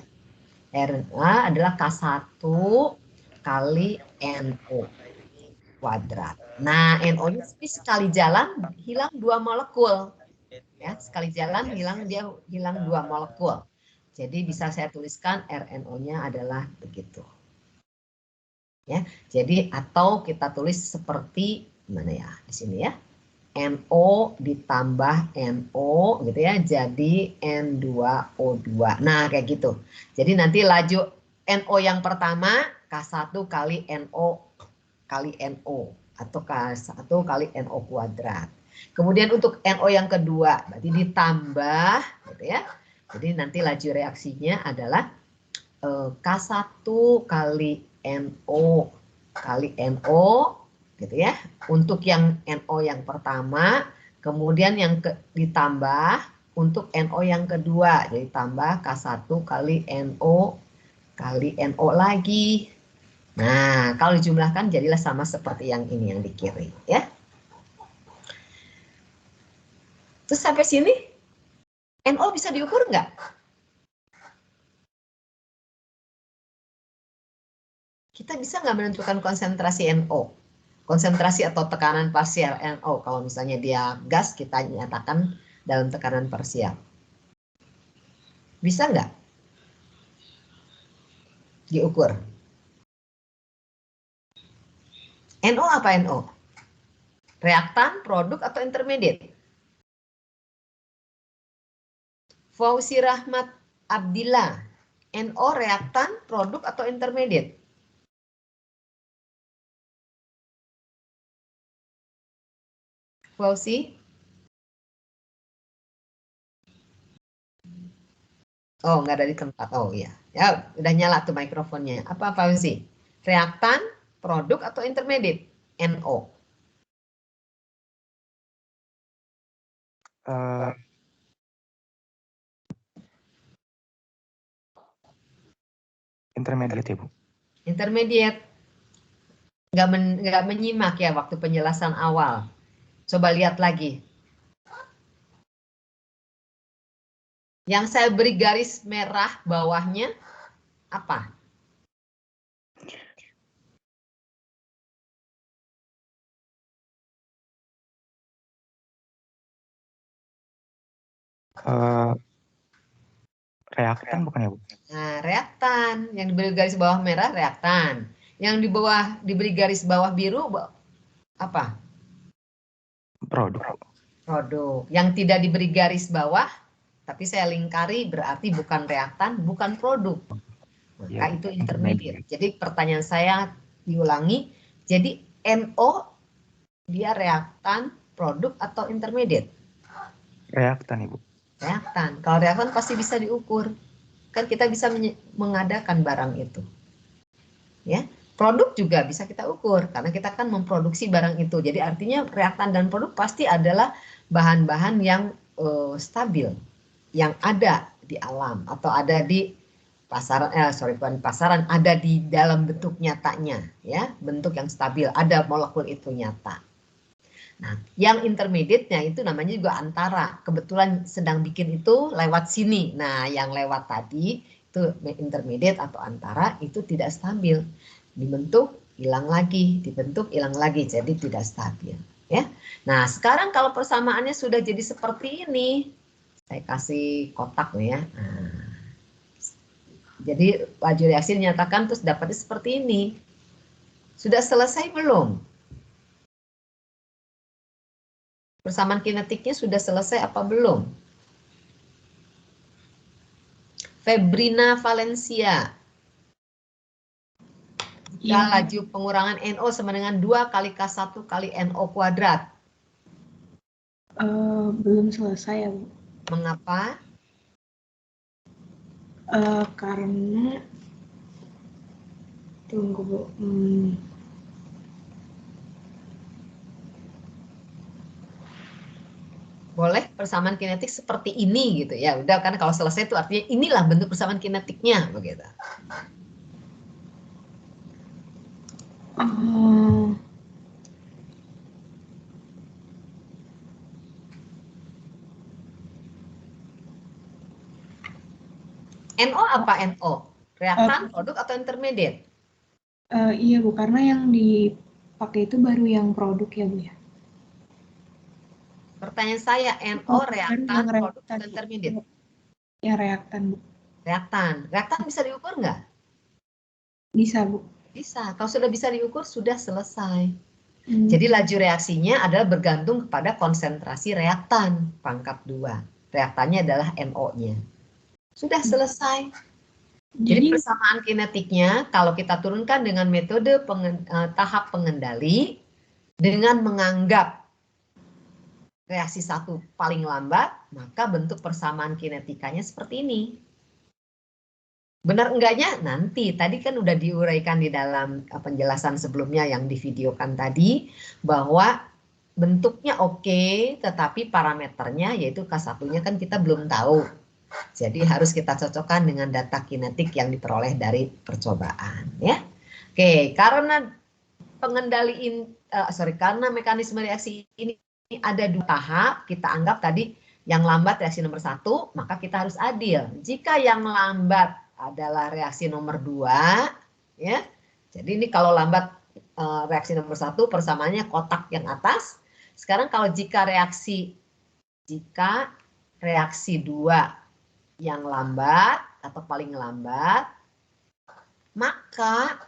S4: R adalah K1 kali NO kuadrat. Nah, NO-nya sekali jalan hilang 2 molekul. Ya, sekali jalan hilang 2 molekul. Jadi bisa saya tuliskan RNO-nya adalah begitu. Ya, jadi atau kita tulis seperti mana ya? Di sini ya. NO ditambah NO gitu ya, jadi N2O2. Nah, kayak gitu. Jadi nanti laju NO yang pertama K1 kali NO kali NO atau K1 kali NO kuadrat. Kemudian untuk NO yang kedua berarti ditambah gitu ya. Jadi nanti laju reaksinya adalah K1 kali NO kali NO gitu ya. Untuk yang NO yang pertama, kemudian yang ditambah untuk NO yang kedua. Jadi tambah K1 kali NO lagi. Nah, kalau dijumlahkan jadilah sama seperti yang ini yang di kiri, ya. Terus sampai sini, NO bisa diukur nggak? Kita bisa nggak menentukan konsentrasi NO? Konsentrasi atau tekanan parsial NO. Kalau misalnya dia gas, kita nyatakan dalam tekanan parsial. Bisa nggak diukur? NO apa NO? Reaktan, produk, atau intermediate? Fauzi Rahmat Abdillah, NO reaktan, produk, atau intermediate? Fauzi? Oh, nggak ada di tempat. Oh iya. Ya, udah nyala tuh mikrofonnya. Apa Fauzi? Reaktan, produk, atau intermediate? NO.
S2: Intermediate ya, Bu.
S4: Intermediate. Nggak menyimak ya waktu penjelasan awal. Coba lihat lagi. Yang saya beri garis merah bawahnya apa?
S2: Reaktan bukan ya, Bu?
S4: Nah, reaktan yang diberi garis bawah merah reaktan. Yang di bawah diberi garis bawah biru apa?
S2: Produk.
S4: Produk. Yang tidak diberi garis bawah tapi saya lingkari berarti bukan reaktan, bukan produk. Maka
S2: Ya,
S4: itu intermediate. Jadi pertanyaan saya diulangi. Jadi NO dia reaktan, produk atau intermediate?
S2: Reaktan, Ibu.
S4: Reaktan. Kalau reaktan pasti bisa diukur. Kan kita bisa mengadakan barang itu. Ya. Produk juga bisa kita ukur karena kita kan memproduksi barang itu. Jadi artinya reaktan dan produk pasti adalah bahan-bahan yang stabil, yang ada di alam atau ada di pasaran, bukan pasaran, ada di dalam bentuk nyatanya, ya, bentuk yang stabil, ada molekul itu nyata. Nah, yang intermediate-nya itu namanya juga antara. Kebetulan sedang bikin itu lewat sini. Nah, yang lewat tadi itu intermediate atau antara itu tidak stabil. Dibentuk, hilang lagi, dibentuk, hilang lagi. Jadi tidak stabil. Ya. Nah, sekarang kalau persamaannya sudah jadi seperti ini, saya kasih kotak nih ya. Nah, jadi laju reaksi dinyatakan terus dapatnya seperti ini. Sudah selesai belum? Persamaan kinetiknya sudah selesai apa belum? Febrina Valencia. Jika laju pengurangan NO sama dengan 2 kali K1 kali NO kuadrat.
S6: Belum selesai ya, Bu.
S4: Mengapa?
S6: Karena tunggu, Bu.
S4: Boleh persamaan kinetik seperti ini gitu ya. Udah kan kalau selesai itu artinya inilah bentuk persamaan kinetiknya begitu. NO apa NO? Reaktan, produk atau intermediate?
S6: Iya, Bu, karena yang dipakai itu baru yang produk ya, Bu ya.
S4: Pertanyaan saya, NO reaktan, produk atau intermediate?
S6: Yang reaktan, Bu.
S4: Reaktan. Reaktan bisa diukur nggak?
S6: Bisa, Bu.
S4: Bisa. Kalau sudah bisa diukur, sudah selesai. Jadi laju reaksinya adalah bergantung kepada konsentrasi reaktan, pangkat 2. Reaktannya adalah NO-nya. Sudah selesai. Jadi persamaan kinetiknya kalau kita turunkan dengan metode tahap pengendali dengan menganggap reaksi 1 paling lambat, maka bentuk persamaan kinetikanya seperti ini. Benar enggaknya? Nanti, tadi kan udah diuraikan di dalam penjelasan sebelumnya yang divideokan tadi, bahwa bentuknya oke, tetapi parameternya yaitu K1-nya kan kita belum tahu. Jadi harus kita cocokkan dengan data kinetik yang diperoleh dari percobaan. Ya. Oke, karena karena mekanisme reaksi ini ada 2 tahap, kita anggap tadi yang lambat reaksi nomor 1, maka kita harus adil. Jika yang lambat adalah reaksi nomor 2, ya. Jadi ini kalau lambat reaksi nomor 1 persamaannya kotak yang atas. Sekarang kalau jika reaksi 2 yang lambat atau paling lambat, maka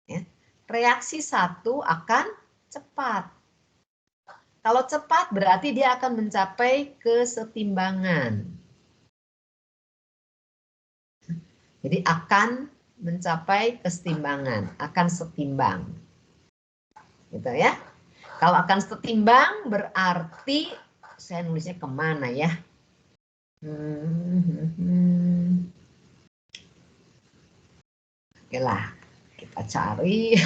S4: ya, reaksi 1 akan cepat. Kalau cepat berarti dia akan mencapai kesetimbangan. Jadi akan mencapai kesetimbangan, akan setimbang. Gitu ya. Kalau akan setimbang berarti, saya nulisnya kemana ya? Oke lah, kita cari.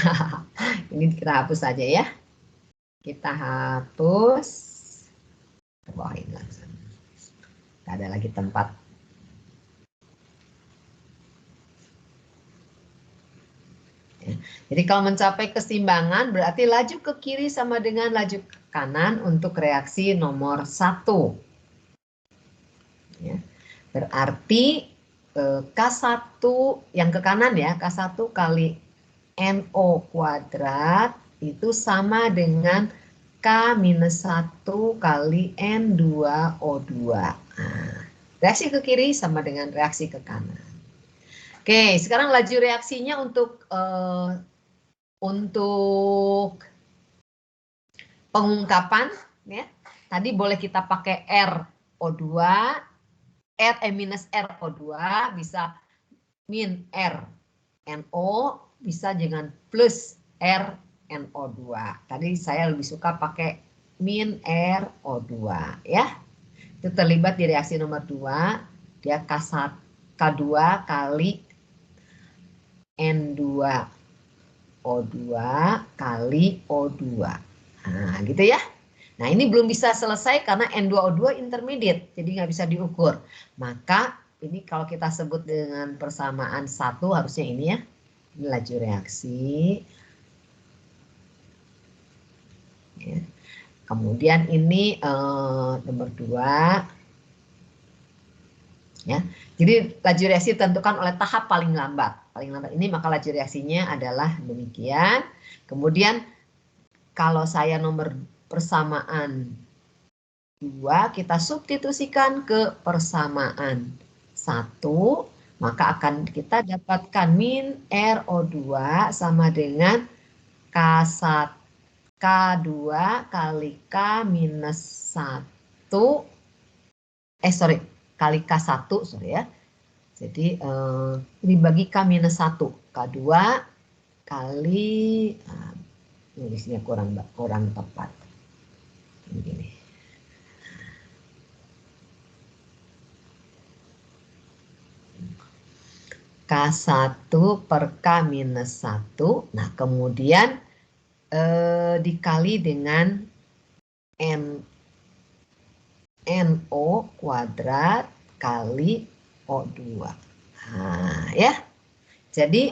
S4: Ini kita hapus saja ya. Kita hapus. Bawain langsung. Tidak ada lagi tempat. Jadi kalau mencapai keseimbangan berarti laju ke kiri sama dengan laju ke kanan untuk reaksi nomor 1. Ya. Berarti K1 yang ke kanan ya, K1 kali NO kuadrat itu sama dengan K-1 kali N2O2. Nah, reaksi ke kiri sama dengan reaksi ke kanan. Oke, sekarang laju reaksinya untuk pengungkapan, ya. Tadi boleh kita pakai RO2, minus RO2, bisa min RNO, bisa dengan plus RNO2. Tadi saya lebih suka pakai min RO2, ya. Itu terlibat di reaksi nomor 2, dia K2 kali N2O2 kali O2. Nah, gitu ya. Nah, ini belum bisa selesai karena N2O2 intermediate, jadi nggak bisa diukur. Maka ini kalau kita sebut dengan persamaan 1 harusnya ini ya. Ini laju reaksi. Ya. Kemudian ini nomor 2. Ya. Jadi laju reaksi ditentukan oleh tahap paling lambat. Paling lambat ini maka laju reaksinya adalah demikian. Kemudian kalau saya nomor persamaan 2 kita substitusikan ke persamaan 1, maka akan kita dapatkan min RO2 sama dengan K2 kali K minus 1, kali K1, sorry ya. Jadi dibagi K minus 1, K2 kali, nulisnya kurang tepat. Begini. K1 per K minus 1, nah kemudian dikali dengan NO kuadrat kali O2. Nah, ya. Jadi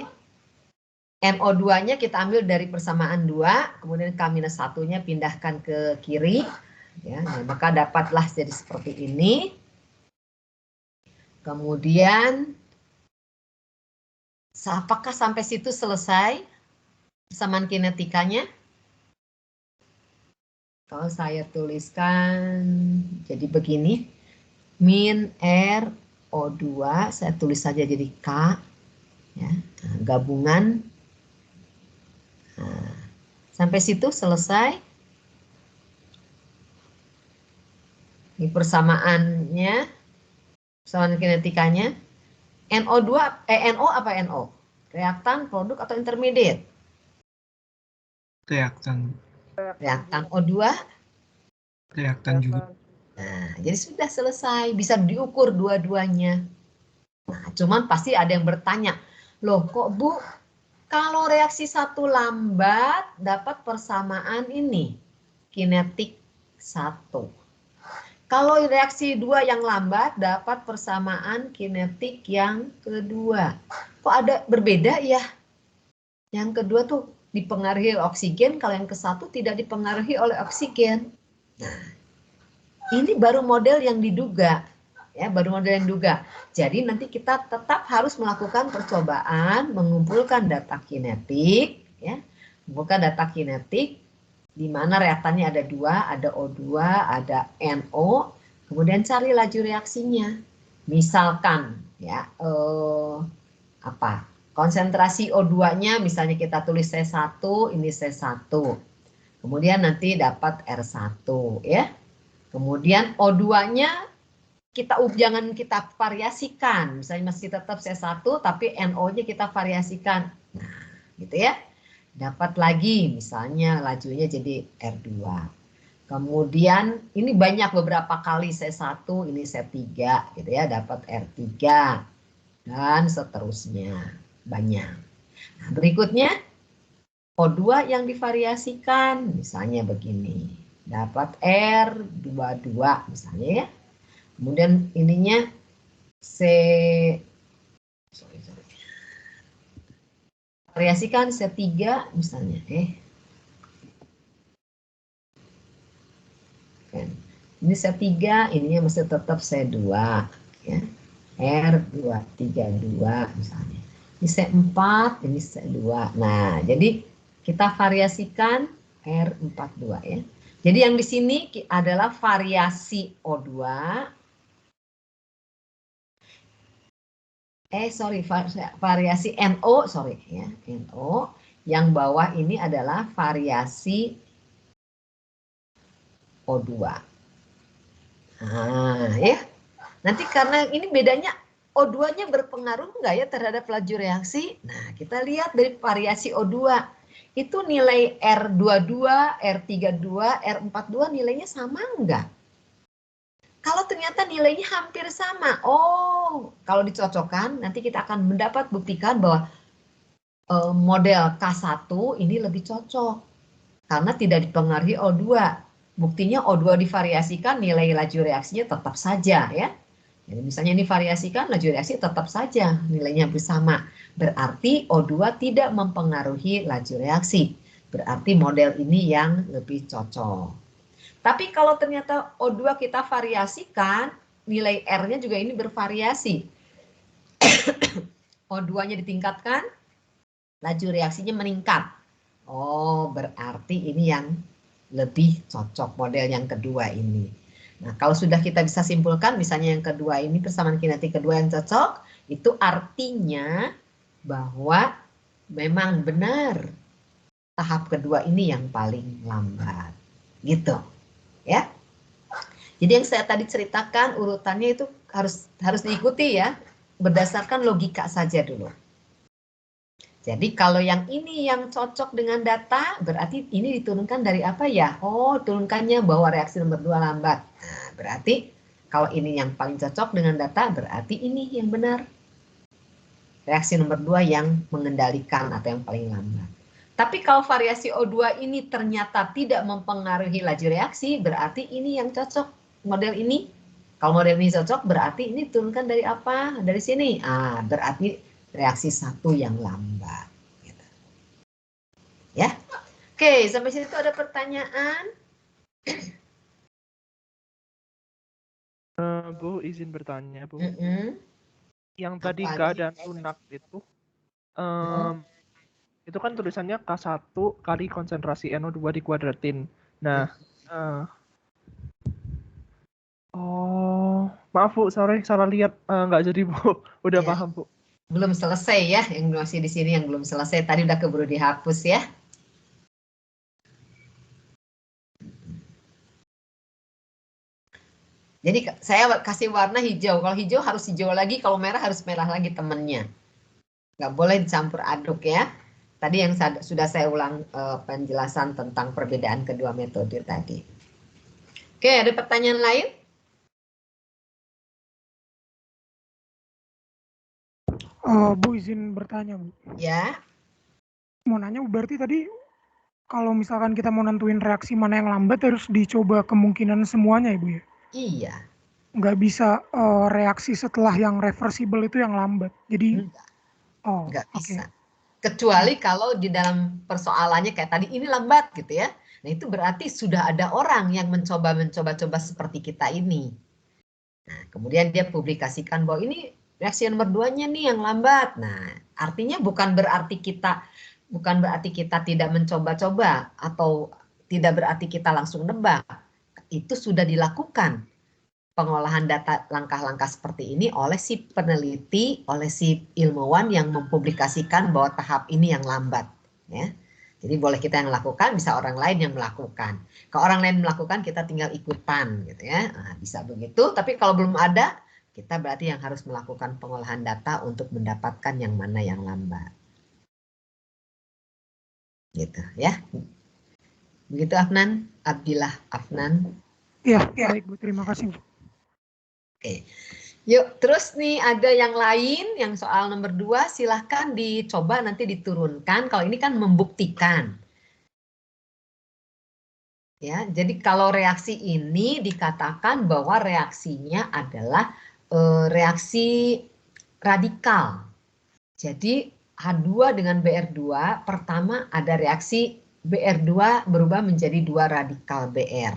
S4: NO2-nya kita ambil dari persamaan 2, kemudian K-1-nya pindahkan ke kiri. Ya, nah, maka dapatlah jadi seperti ini. Kemudian, apakah sampai situ selesai persamaan kinetikanya? Kalau saya tuliskan jadi begini, min RO2, saya tulis saja jadi K, ya, nah, gabungan. Nah, sampai situ selesai. Ini persamaannya, persamaan kinetikanya. NO2, NO apa NO? Reaktan, produk, atau intermediate?
S7: Reaktan.
S4: Reaktan. O2?
S7: Reaktan juga.
S4: Nah, jadi sudah selesai, bisa diukur dua-duanya. Nah, cuman pasti ada yang bertanya, loh kok Bu, kalau reaksi 1 lambat dapat persamaan ini, kinetik 1. Kalau reaksi 2 yang lambat dapat persamaan kinetik yang kedua. Kok ada berbeda ya? Yang kedua tuh dipengaruhi oleh oksigen, kalau yang ke-1 tidak dipengaruhi oleh oksigen. Nah, ini baru model yang diduga, ya, baru model yang diduga. Jadi nanti kita tetap harus melakukan percobaan, mengumpulkan data kinetik, ya, mengumpulkan data kinetik, di mana reaktannya ada 2, ada O2, ada NO, kemudian cari laju reaksinya. Misalkan, ya, konsentrasi O2-nya misalnya kita tulis C1, ini C1. Kemudian nanti dapat R1, ya. Kemudian O2-nya jangan kita variasikan. Misalnya masih tetap C1 tapi NO-nya kita variasikan. Nah, gitu ya. Dapat lagi misalnya lajunya jadi R2. Kemudian ini banyak beberapa kali C1, ini C3 gitu ya, dapat R3 dan seterusnya. Banyak. Nah, berikutnya O2 yang divariasikan, misalnya begini, dapat R22 misalnya ya. Kemudian ininya variasikan C3 misalnya. Ini C3, ininya masih tetap C2 ya. R232 misalnya. Ini C4, ini C2. Nah, jadi kita variasikan R42 ya. Jadi yang di sini adalah variasi O2 variasi NO, sorry ya, NO. Yang bawah ini adalah variasi O2. Nah, ya. Nanti karena ini bedanya O2-nya berpengaruh enggak ya terhadap laju reaksi? Nah, kita lihat dari variasi O2. Itu nilai R22, R32, R42 nilainya sama enggak? Kalau ternyata nilainya hampir sama, oh, kalau dicocokkan nanti kita akan mendapat buktikan bahwa model K1 ini lebih cocok karena tidak dipengaruhi O2. Buktinya O2 divariasikan nilai laju reaksinya tetap saja ya. Jadi misalnya ini variasikan laju reaksi tetap saja nilainya bersama. Berarti O2 tidak mempengaruhi laju reaksi. Berarti model ini yang lebih cocok. Tapi kalau ternyata O2 kita variasikan, nilai R-nya juga ini bervariasi. O2-nya ditingkatkan, laju reaksinya meningkat. Oh, berarti ini yang lebih cocok model yang kedua ini. Nah, kalau sudah kita bisa simpulkan, misalnya yang kedua ini persamaan kinetik kedua yang cocok, itu artinya bahwa memang benar tahap kedua ini yang paling lambat. Gitu. Ya. Jadi yang saya tadi ceritakan urutannya itu harus diikuti ya, berdasarkan logika saja dulu. Jadi kalau yang ini yang cocok dengan data, berarti ini diturunkan dari apa ya? Oh, turunkannya bahwa reaksi nomor 2 lambat. Nah, berarti kalau ini yang paling cocok dengan data, berarti ini yang benar. Reaksi nomor 2 yang mengendalikan atau yang paling lambat. Tapi kalau variasi O2 ini ternyata tidak mempengaruhi laju reaksi, berarti ini yang cocok model ini. Kalau model ini cocok, berarti ini turunkan dari apa? Dari sini. Ah, berarti reaksi 1 yang lambat. Gitu. Ya, oke, sampai situ ada pertanyaan?
S8: Bu, izin bertanya, Bu. Yang
S4: Apa
S8: tadi
S4: lagi?
S8: keadaan lunak itu kan tulisannya K1 kali konsentrasi NO2 dikuadratin. Nah, oh, maaf Bu, sorry, salah lihat, nggak jadi Bu. Udah
S4: Ya.
S8: paham Bu.
S4: Belum selesai ya, yang masih di sini yang belum selesai. Tadi udah keburu dihapus ya. Jadi saya kasih warna hijau. Kalau hijau harus hijau lagi, kalau merah harus merah lagi temennya. Nggak boleh dicampur aduk ya. Tadi yang sudah saya ulang penjelasan tentang perbedaan kedua metode tadi. Oke, ada pertanyaan lain?
S9: Bu, izin bertanya, Bu.
S4: Ya.
S9: Mau nanya, berarti tadi kalau misalkan kita mau nentuin reaksi mana yang lambat harus dicoba kemungkinan semuanya ya, Bu ya?
S4: Iya.
S9: Nggak bisa reaksi setelah yang reversible itu yang lambat. Jadi,
S4: nggak bisa. Kecuali kalau di dalam persoalannya kayak tadi ini lambat gitu ya. Nah itu berarti sudah ada orang yang mencoba seperti kita ini. Nah kemudian dia publikasikan bahwa ini reaksi nomor 2-nya nih yang lambat. Nah artinya bukan berarti kita tidak mencoba-coba atau tidak berarti kita langsung nebak. Itu sudah dilakukan pengolahan data langkah-langkah seperti ini oleh si peneliti, oleh si ilmuwan yang mempublikasikan bahwa tahap ini yang lambat. Ya. Jadi boleh kita yang melakukan, bisa orang lain yang melakukan. Kalau orang lain melakukan, kita tinggal ikutan, gitu ya. Nah, bisa begitu. Tapi kalau belum ada, kita berarti yang harus melakukan pengolahan data untuk mendapatkan yang mana yang lambat. Gitu ya. Begitu Afnan, Abdillah Afnan.
S9: Iya, baik Bu, terima kasih Bu.
S4: Oke, yuk terus nih ada yang lain, yang soal nomor 2 silahkan dicoba nanti diturunkan. Kalau ini kan membuktikan. Ya, jadi kalau reaksi ini dikatakan bahwa reaksinya adalah reaksi radikal. Jadi H2 dengan BR2, pertama ada reaksi BR2 berubah menjadi 2 radikal BR.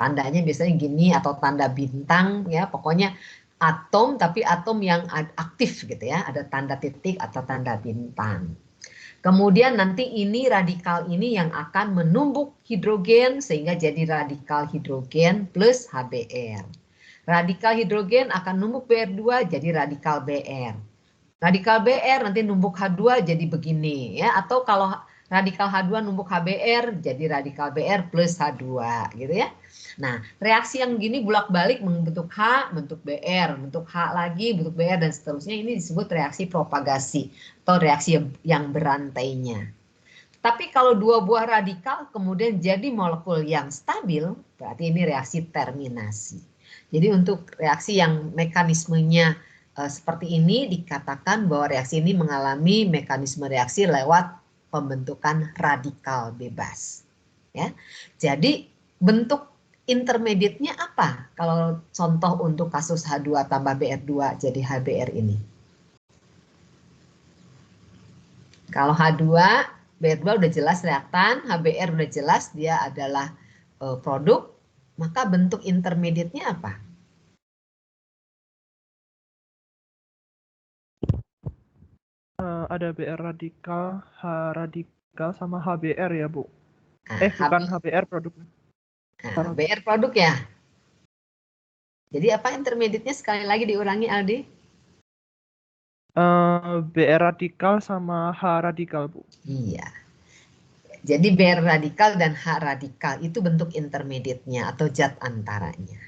S4: Tandanya biasanya gini atau tanda bintang ya, pokoknya atom tapi atom yang aktif gitu ya, ada tanda titik atau tanda bintang. Kemudian nanti ini radikal ini yang akan menumbuk hidrogen sehingga jadi radikal hidrogen plus HBr. Radikal hidrogen akan numbuk BR2 jadi radikal BR. Radikal BR nanti numbuk H2 jadi begini ya, atau kalau radikal H2 numbuk HBr jadi radikal BR plus H2 gitu ya. Nah, reaksi yang gini bolak-balik membentuk H, bentuk BR, bentuk H lagi, bentuk BR dan seterusnya, ini disebut reaksi propagasi atau reaksi yang berantainya. Tapi kalau dua buah radikal kemudian jadi molekul yang stabil, berarti ini reaksi terminasi. Jadi untuk reaksi yang mekanismenya seperti ini dikatakan bahwa reaksi ini mengalami mekanisme reaksi lewat pembentukan radikal bebas. Ya, jadi bentuk intermediate-nya apa? Kalau contoh untuk kasus H2 tambah BR2 jadi HBr ini. Kalau H2, BR2 udah jelas reaktan, HBr udah jelas dia adalah produk, maka bentuk intermediate-nya apa?
S8: Ada BR radikal, H radikal, sama HBr ya, Bu.
S4: Nah,
S8: Bukan HBr produknya.
S4: Nah, BR produk ya. Jadi apa intermediate-nya sekali lagi diulangi Aldi?
S8: BR radikal sama H radikal, Bu.
S4: Iya. Jadi BR radikal dan H radikal itu bentuk intermediate-nya atau zat antaranya.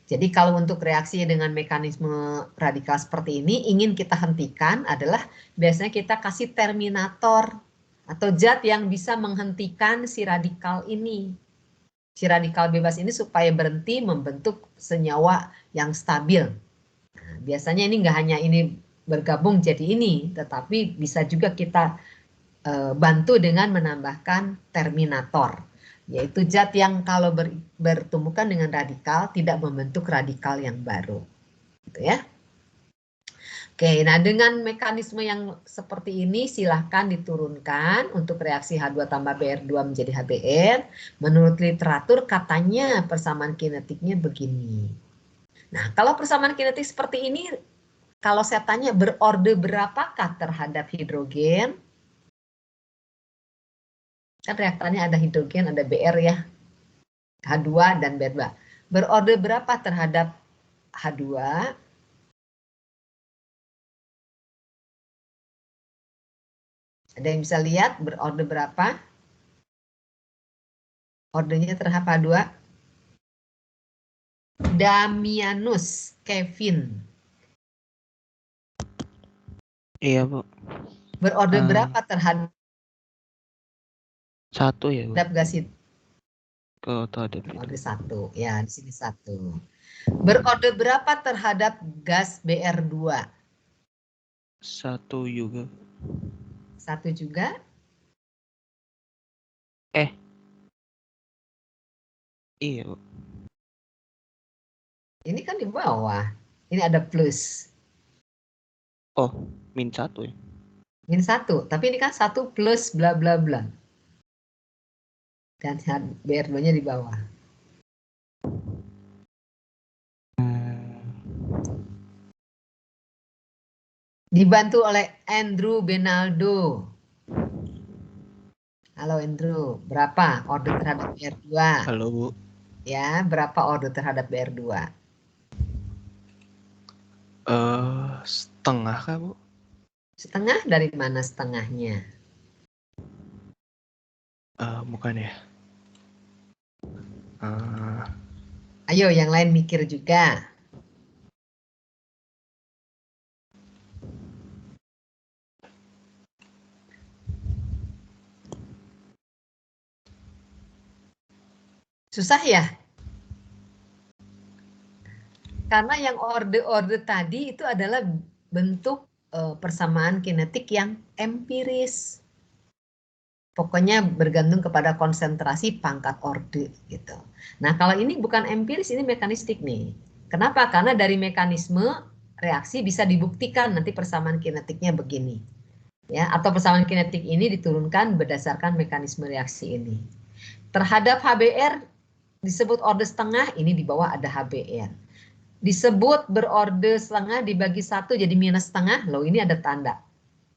S4: Jadi kalau untuk reaksi dengan mekanisme radikal seperti ini ingin kita hentikan adalah biasanya kita kasih terminator atau zat yang bisa menghentikan si radikal ini. Si radikal bebas ini supaya berhenti membentuk senyawa yang stabil. Nah, biasanya ini nggak hanya ini bergabung jadi ini, tetapi bisa juga kita bantu dengan menambahkan terminator. Yaitu zat yang kalau bertumbukan dengan radikal tidak membentuk radikal yang baru, gitu ya. Oke, nah dengan mekanisme yang seperti ini silahkan diturunkan untuk reaksi H2 tambah BR2 menjadi HBr. Menurut literatur katanya persamaan kinetiknya begini. Nah, kalau persamaan kinetik seperti ini, kalau saya tanya berorde berapakah terhadap hidrogen? Kan reaktannya ada hidrogen, ada BR ya, H2 dan BR2. Berorde berapa terhadap H2? Ada yang bisa lihat berorde berapa? Ordenya terhadap H2? Damianus Kevin.
S10: Iya, Bu.
S4: Berorde berapa terhadap
S10: Satu ya, Bu.
S4: gas itu?
S10: Kalau terhadap
S4: Orde 1, ya di sini 1. Berorde berapa terhadap gas BR2?
S10: 1 juga.
S4: 1 juga?
S10: Iya, Bu.
S4: Ini kan di bawah. Ini ada plus.
S10: Oh, -1 ya?
S4: -1, tapi ini kan 1 plus bla bla bla. Dan BR2-nya di bawah. Dibantu oleh Andrew Benaldo. Halo Andrew, berapa orde terhadap BR2?
S10: Halo, Bu.
S4: Ya, berapa orde terhadap BR2?
S10: Setengah kah, Bu?
S4: Setengah dari mana setengahnya?
S10: Bukan ya.
S4: Ayo yang lain mikir juga. Susah ya? Karena yang orde-orde tadi itu adalah bentuk persamaan kinetik yang empiris. Pokoknya bergantung kepada konsentrasi pangkat orde gitu. Nah, kalau ini bukan empiris, ini mekanistik nih. Kenapa? Karena dari mekanisme reaksi bisa dibuktikan nanti persamaan kinetiknya begini. Ya, atau persamaan kinetik ini diturunkan berdasarkan mekanisme reaksi ini. Terhadap HBr disebut orde setengah, ini di bawah ada HBr. Disebut berorde setengah dibagi 1 jadi minus setengah, loh ini ada tanda.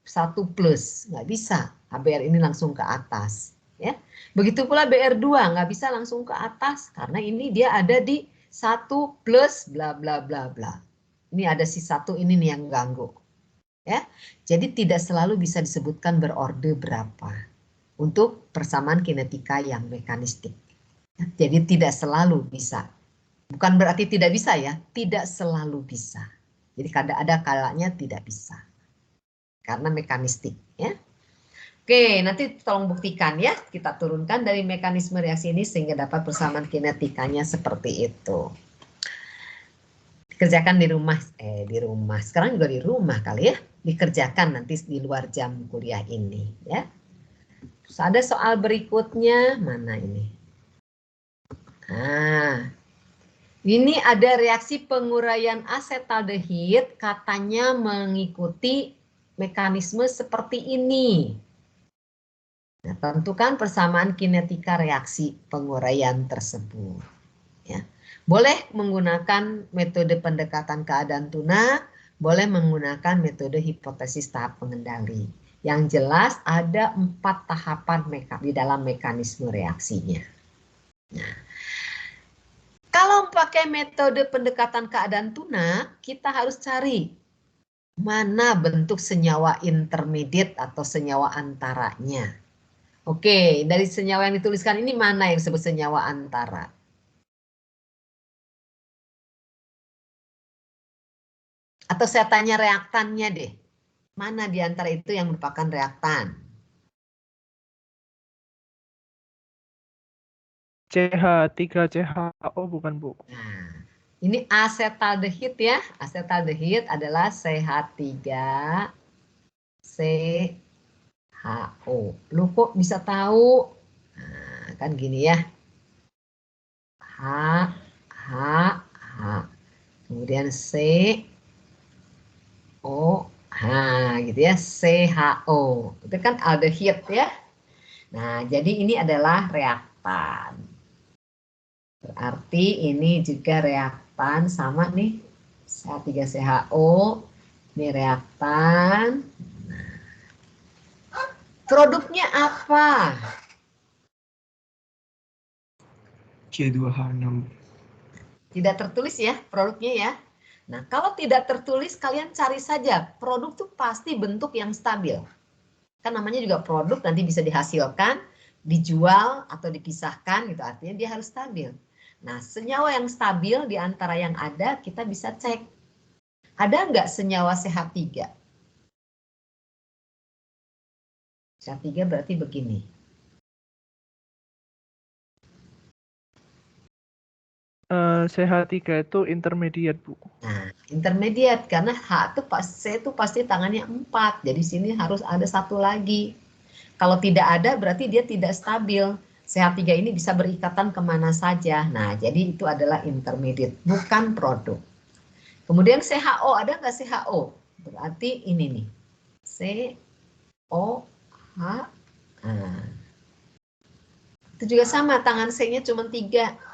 S4: 1 plus, nggak bisa. HBr ini langsung ke atas. Ya. Begitu pula BR2, nggak bisa langsung ke atas, karena ini dia ada di 1 plus bla bla bla bla. Ini ada si 1 ini nih yang ganggu. Ya, jadi tidak selalu bisa disebutkan berorde berapa untuk persamaan kinetika yang mekanistik. Jadi tidak selalu bisa. Bukan berarti tidak bisa ya, tidak selalu bisa. Jadi kadang ada kalanya tidak bisa. Karena mekanistik ya. Oke, nanti tolong buktikan ya. Kita turunkan dari mekanisme reaksi ini sehingga dapat persamaan kinetikanya seperti itu. Dikerjakan di rumah. Sekarang juga di rumah kali ya. Dikerjakan nanti di luar jam kuliah ini ya. Terus ada soal berikutnya, mana ini? Nah, ini ada reaksi penguraian asetaldehid katanya mengikuti mekanisme seperti ini. Nah, tentukan persamaan kinetika reaksi penguraian tersebut. Ya. Boleh menggunakan metode pendekatan keadaan tunak, boleh menggunakan metode hipotesis tahap pengendali. Yang jelas ada 4 tahapan di dalam mekanisme reaksinya. Nah, kalau pakai metode pendekatan keadaan tunak, kita harus cari mana bentuk senyawa intermediate atau senyawa antaranya. Oke, dari senyawa yang dituliskan ini mana yang disebut senyawa antara? Atau saya tanya reaktannya deh. Mana di antara itu yang merupakan reaktan?
S8: CH3CHO bukan Bu?
S4: Nah, ini asetaldehid ya. Asetaldehid adalah CH3CHO. Lu kok bisa tahu? Nah, kan gini ya. H, H, H. Kemudian C, O, H gitu ya. CHO. Itu kan aldehid ya. Nah, jadi ini adalah reaktan. Berarti ini juga reaktan sama nih. CH3CHO. Ini reaktan. Nah, produknya apa?
S7: C2H6.
S4: Tidak tertulis ya produknya ya. Nah, kalau tidak tertulis kalian cari saja. Produk tuh pasti bentuk yang stabil. Kan namanya juga produk, nanti bisa dihasilkan, dijual atau dipisahkan gitu. Artinya dia harus stabil. Nah, senyawa yang stabil di antara yang ada kita bisa cek. Ada nggak senyawa CH3? CH3 berarti begini.
S8: CH3 itu intermediate Bu.
S4: Nah, intermediate karena H itu C itu pasti tangannya 4. Jadi sini harus ada satu lagi. Kalau tidak ada berarti dia tidak stabil. CH3 ini bisa berikatan kemana saja. Nah, jadi itu adalah intermediate, bukan produk. Kemudian CHO, ada nggak CHO? Berarti ini nih. COH. Nah. Itu juga sama, tangan C-nya cuma 3.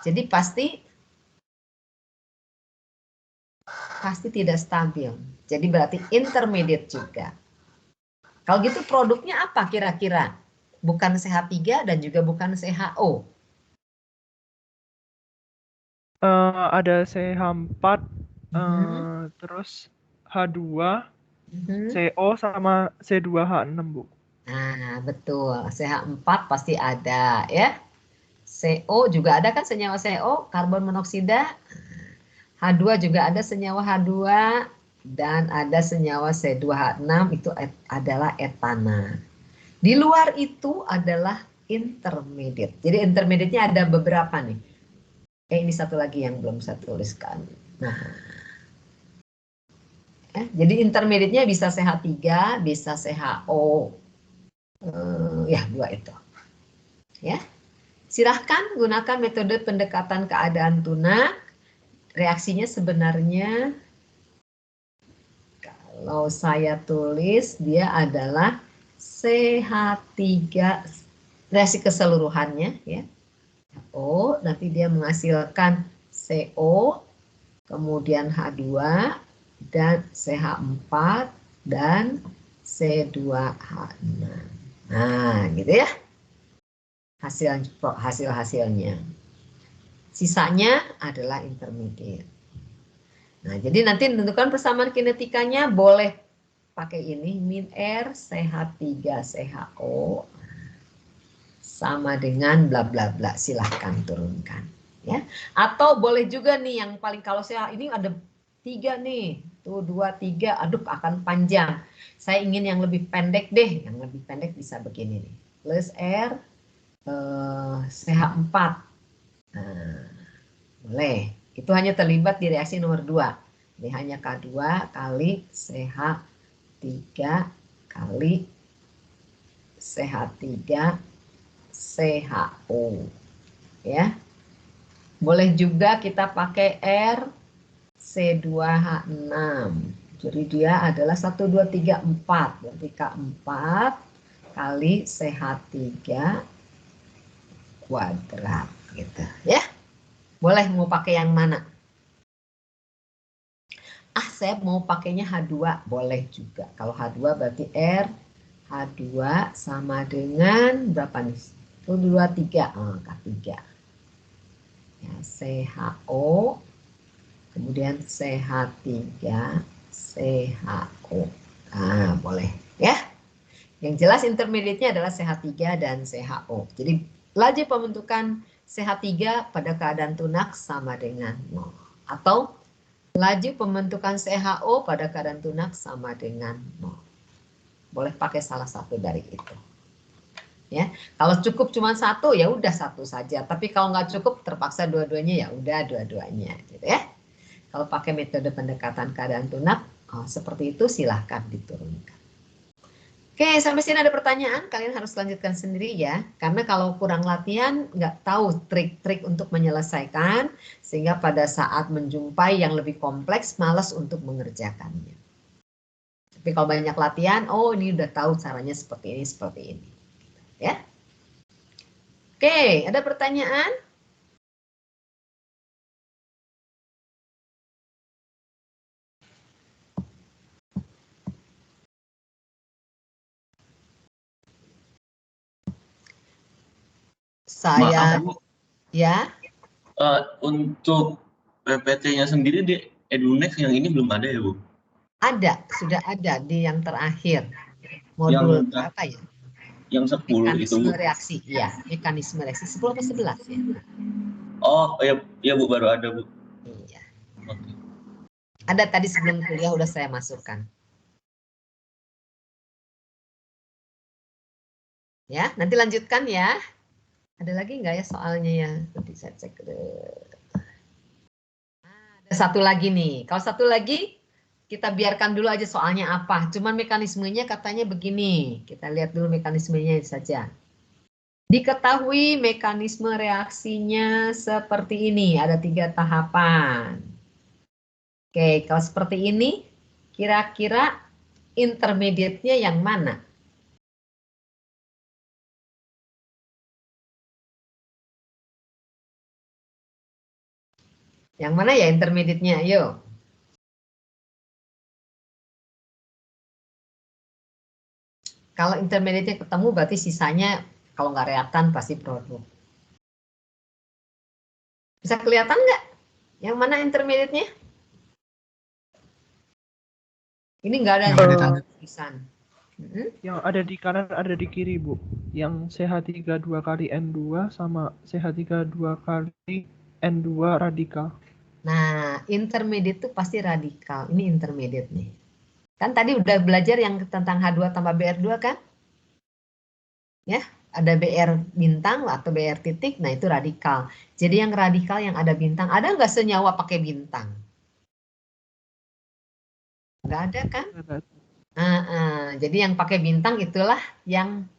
S4: Jadi pasti tidak stabil. Jadi berarti intermediate juga. Kalau gitu produknya apa kira-kira? Bukan CH3 dan juga bukan CHO.
S8: Ada CH4, terus H2, CO sama C2H6 Bu.
S4: Nah, betul. CH4 pasti ada ya. CO juga ada kan senyawa CO, karbon monoksida. H2 juga ada senyawa H2 dan ada senyawa C2H6 itu adalah etana. Di luar itu adalah intermediate. Jadi intermediate-nya ada beberapa nih. Ini satu lagi yang belum saya tuliskan. Nah, jadi intermediate-nya bisa CH3, bisa CHO. Ya, 2 itu. Ya. Silahkan gunakan metode pendekatan keadaan tunak. Reaksinya sebenarnya kalau saya tulis dia adalah CH3 reaksi keseluruhannya ya. O nanti dia menghasilkan CO, kemudian H2 dan CH4 dan C2H6. Nah, gitu ya. Hasil-hasilnya. Sisanya adalah intermediate. Nah, jadi nanti menentukan persamaan kinetikanya boleh pakai ini, min R CH3CHO sama dengan bla bla bla, silahkan turunkan ya. Atau boleh juga nih yang paling, kalau saya ini ada 3 nih, tuh 2, 3, aduh akan panjang. Saya ingin yang lebih pendek deh, yang lebih pendek bisa begini nih, plus R CH4. Nah, boleh, itu hanya terlibat di reaksi nomor 2. Ini hanya K2 kali CH3 kali CH3 CHO ya. Boleh juga kita pakai R C2H6. Jadi dia adalah 1 2 3 4. Berarti K4 kali CH3 kuadrat gitu ya. Boleh mau pakai yang mana? Saya mau pakainya H2, boleh juga. Kalau H2 berarti R H2 sama dengan berapa nih? 1 2 3, K3. Ya, CHO kemudian CH3 CHO. Nah, boleh ya. Yang jelas intermediate-nya adalah CH3 dan CHO. Jadi laju pembentukan CH3 pada keadaan tunak sama dengan 0. Atau laju pembentukan CHO pada keadaan tunak sama dengan 0. Boleh pakai salah satu dari itu. Ya, kalau cukup cuma satu ya udah satu saja. Tapi kalau nggak cukup terpaksa dua-duanya ya udah dua-duanya, gitu ya. Kalau pakai metode pendekatan keadaan tunak seperti itu silahkan diturunkan. Oke, sampai sini ada pertanyaan, kalian harus lanjutkan sendiri ya. Karena kalau kurang latihan, nggak tahu trik-trik untuk menyelesaikan, sehingga pada saat menjumpai yang lebih kompleks, malas untuk mengerjakannya. Tapi kalau banyak latihan, oh ini udah tahu caranya seperti ini. Ya. Oke, ada pertanyaan? Saya
S3: Maaf, Bu.
S4: ya.
S3: Untuk PPT-nya sendiri di EduNext yang ini belum ada ya, Bu?
S4: Ada, sudah ada di yang terakhir. Modul
S3: Yang
S4: apa ya?
S3: Yang 10 itu, Bu.
S4: Mekanisme reaksi, ya. Mekanisme reaksi 10 atau 11 ya?
S3: Oh, ya Bu, baru ada, Bu.
S4: Iya.
S3: Oke.
S4: Ada tadi sebelum kuliah udah saya masukkan. Ya, nanti lanjutkan ya. Ada lagi nggak ya soalnya ya? Nanti saya cek. Ada satu lagi nih. Kalau satu lagi kita biarkan dulu aja soalnya apa. Cuman mekanismenya katanya begini. Kita lihat dulu mekanismenya saja. Diketahui mekanisme reaksinya seperti ini. Ada 3 tahapan. Oke, kalau seperti ini, kira-kira intermediate-nya yang mana? Yang mana ya intermediate-nya? Ayo. Kalau intermediate-nya ketemu berarti sisanya kalau nggak reaktan pasti produk. Bisa kelihatan nggak? Yang mana intermediate-nya? Ini nggak ada tulisan.
S8: Yang ada di kanan ada di kiri, Bu. Yang CH3 2 kali N2 sama CH3 2 kali N2 radikal.
S4: Nah, intermediate itu pasti radikal. Ini intermediate nih. Kan tadi udah belajar yang tentang H2 tambah BR2 kan? Ya, ada BR bintang atau BR titik, nah itu radikal. Jadi yang radikal yang ada bintang, ada nggak senyawa pakai bintang? Nggak ada kan? Jadi yang pakai bintang itulah yang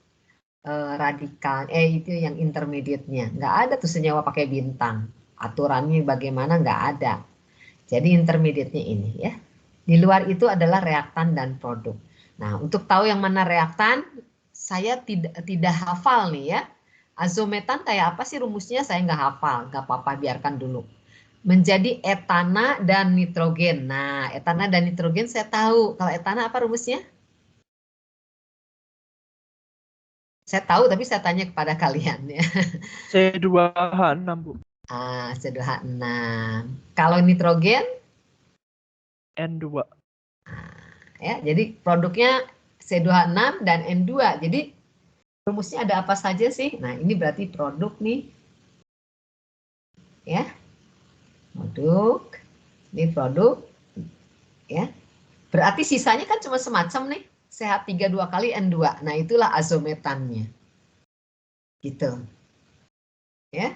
S4: radikal, itu yang intermediate-nya. Nggak ada tuh senyawa pakai bintang. Aturannya bagaimana nggak ada. Jadi intermediate-nya ini ya. Di luar itu adalah reaktan dan produk. Nah, untuk tahu yang mana reaktan, saya tidak hafal nih ya. Azometan kayak apa sih rumusnya? Saya nggak hafal, nggak apa-apa, biarkan dulu. Menjadi etana dan nitrogen. Nah, etana dan nitrogen saya tahu. Kalau etana apa rumusnya? Saya tahu, tapi saya tanya kepada kalian ya.
S8: C2H6, Bu.
S4: C2H6. Kalau nitrogen?
S8: N2.
S4: Ya, jadi produknya C26 dan N2. Jadi rumusnya ada apa saja sih? Nah, ini berarti produk nih. Ya. Produk. Ini produk. Ya. Berarti sisanya kan cuma semacam nih. CH3 2 kali N2. Nah, itulah azometannya. Gitu. Ya.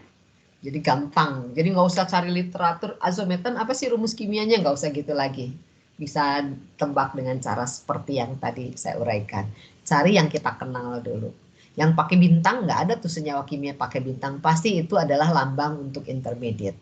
S4: Jadi gampang. Jadi nggak usah cari literatur azometan apa sih rumus kimianya, nggak usah gitu lagi. Bisa tebak dengan cara seperti yang tadi saya uraikan. Cari yang kita kenal dulu. Yang pakai bintang nggak ada tuh senyawa kimia pakai bintang. Pasti itu adalah lambang untuk intermediate.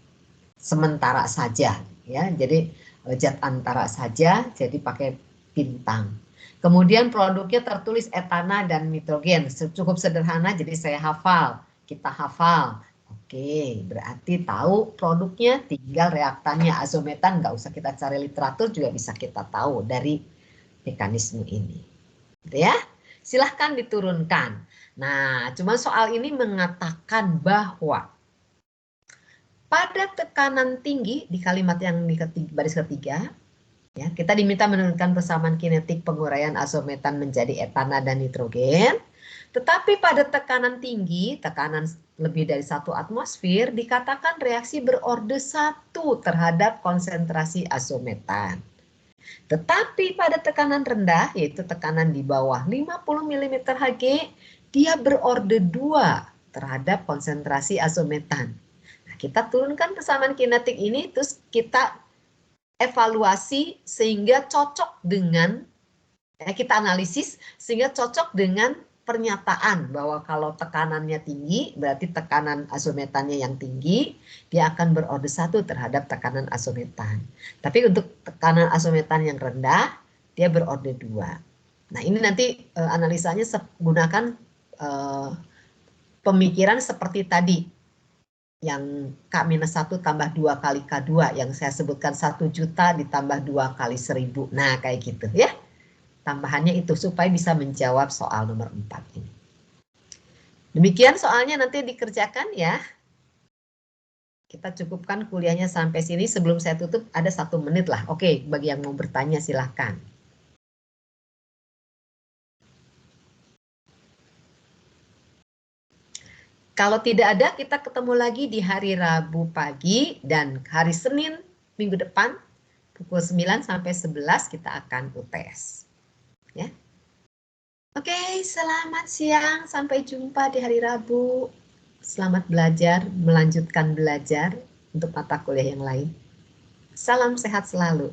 S4: Sementara saja, ya. Jadi zat antara saja, jadi pakai bintang. Kemudian produknya tertulis etana dan nitrogen. Cukup sederhana, jadi saya hafal. Kita hafal. Oke, berarti tahu produknya, tinggal reaktannya. Azometan nggak usah kita cari literatur, juga bisa kita tahu dari mekanisme ini. Ya, silahkan diturunkan. Nah, cuma soal ini mengatakan bahwa pada tekanan tinggi di kalimat yang di baris ketiga, ya, kita diminta menurunkan persamaan kinetik penguraian azometan menjadi etana dan nitrogen. Tetapi pada tekanan tinggi, tekanan lebih dari 1 atmosfer, dikatakan reaksi berorde 1 terhadap konsentrasi azometan. Tetapi pada tekanan rendah, yaitu tekanan di bawah 50 mm Hg, dia berorde 2 terhadap konsentrasi azometan. Nah, kita turunkan persamaan kinetik ini, terus kita evaluasi sehingga cocok dengan, kita analisis sehingga cocok dengan pernyataan bahwa kalau tekanannya tinggi, berarti tekanan azometannya yang tinggi, dia akan berorde 1 terhadap tekanan azometan. Tapi untuk tekanan azometan yang rendah, dia berorde 2. Nah, ini nanti analisanya gunakan pemikiran seperti tadi, yang K-1 tambah 2 kali K2, yang saya sebutkan 1 juta ditambah 2 kali 1000. Nah, kayak gitu ya. Tambahannya itu supaya bisa menjawab soal nomor 4 ini. Demikian soalnya nanti dikerjakan ya. Kita cukupkan kuliahnya sampai sini. Sebelum saya tutup ada 1 menit lah. Oke, bagi yang mau bertanya silahkan. Kalau tidak ada, kita ketemu lagi di hari Rabu pagi dan hari Senin minggu depan pukul 9 sampai 11 kita akan UTS. Ya. Oke, selamat siang. Sampai jumpa di hari Rabu. Selamat belajar, melanjutkan belajar untuk mata kuliah yang lain. Salam sehat selalu.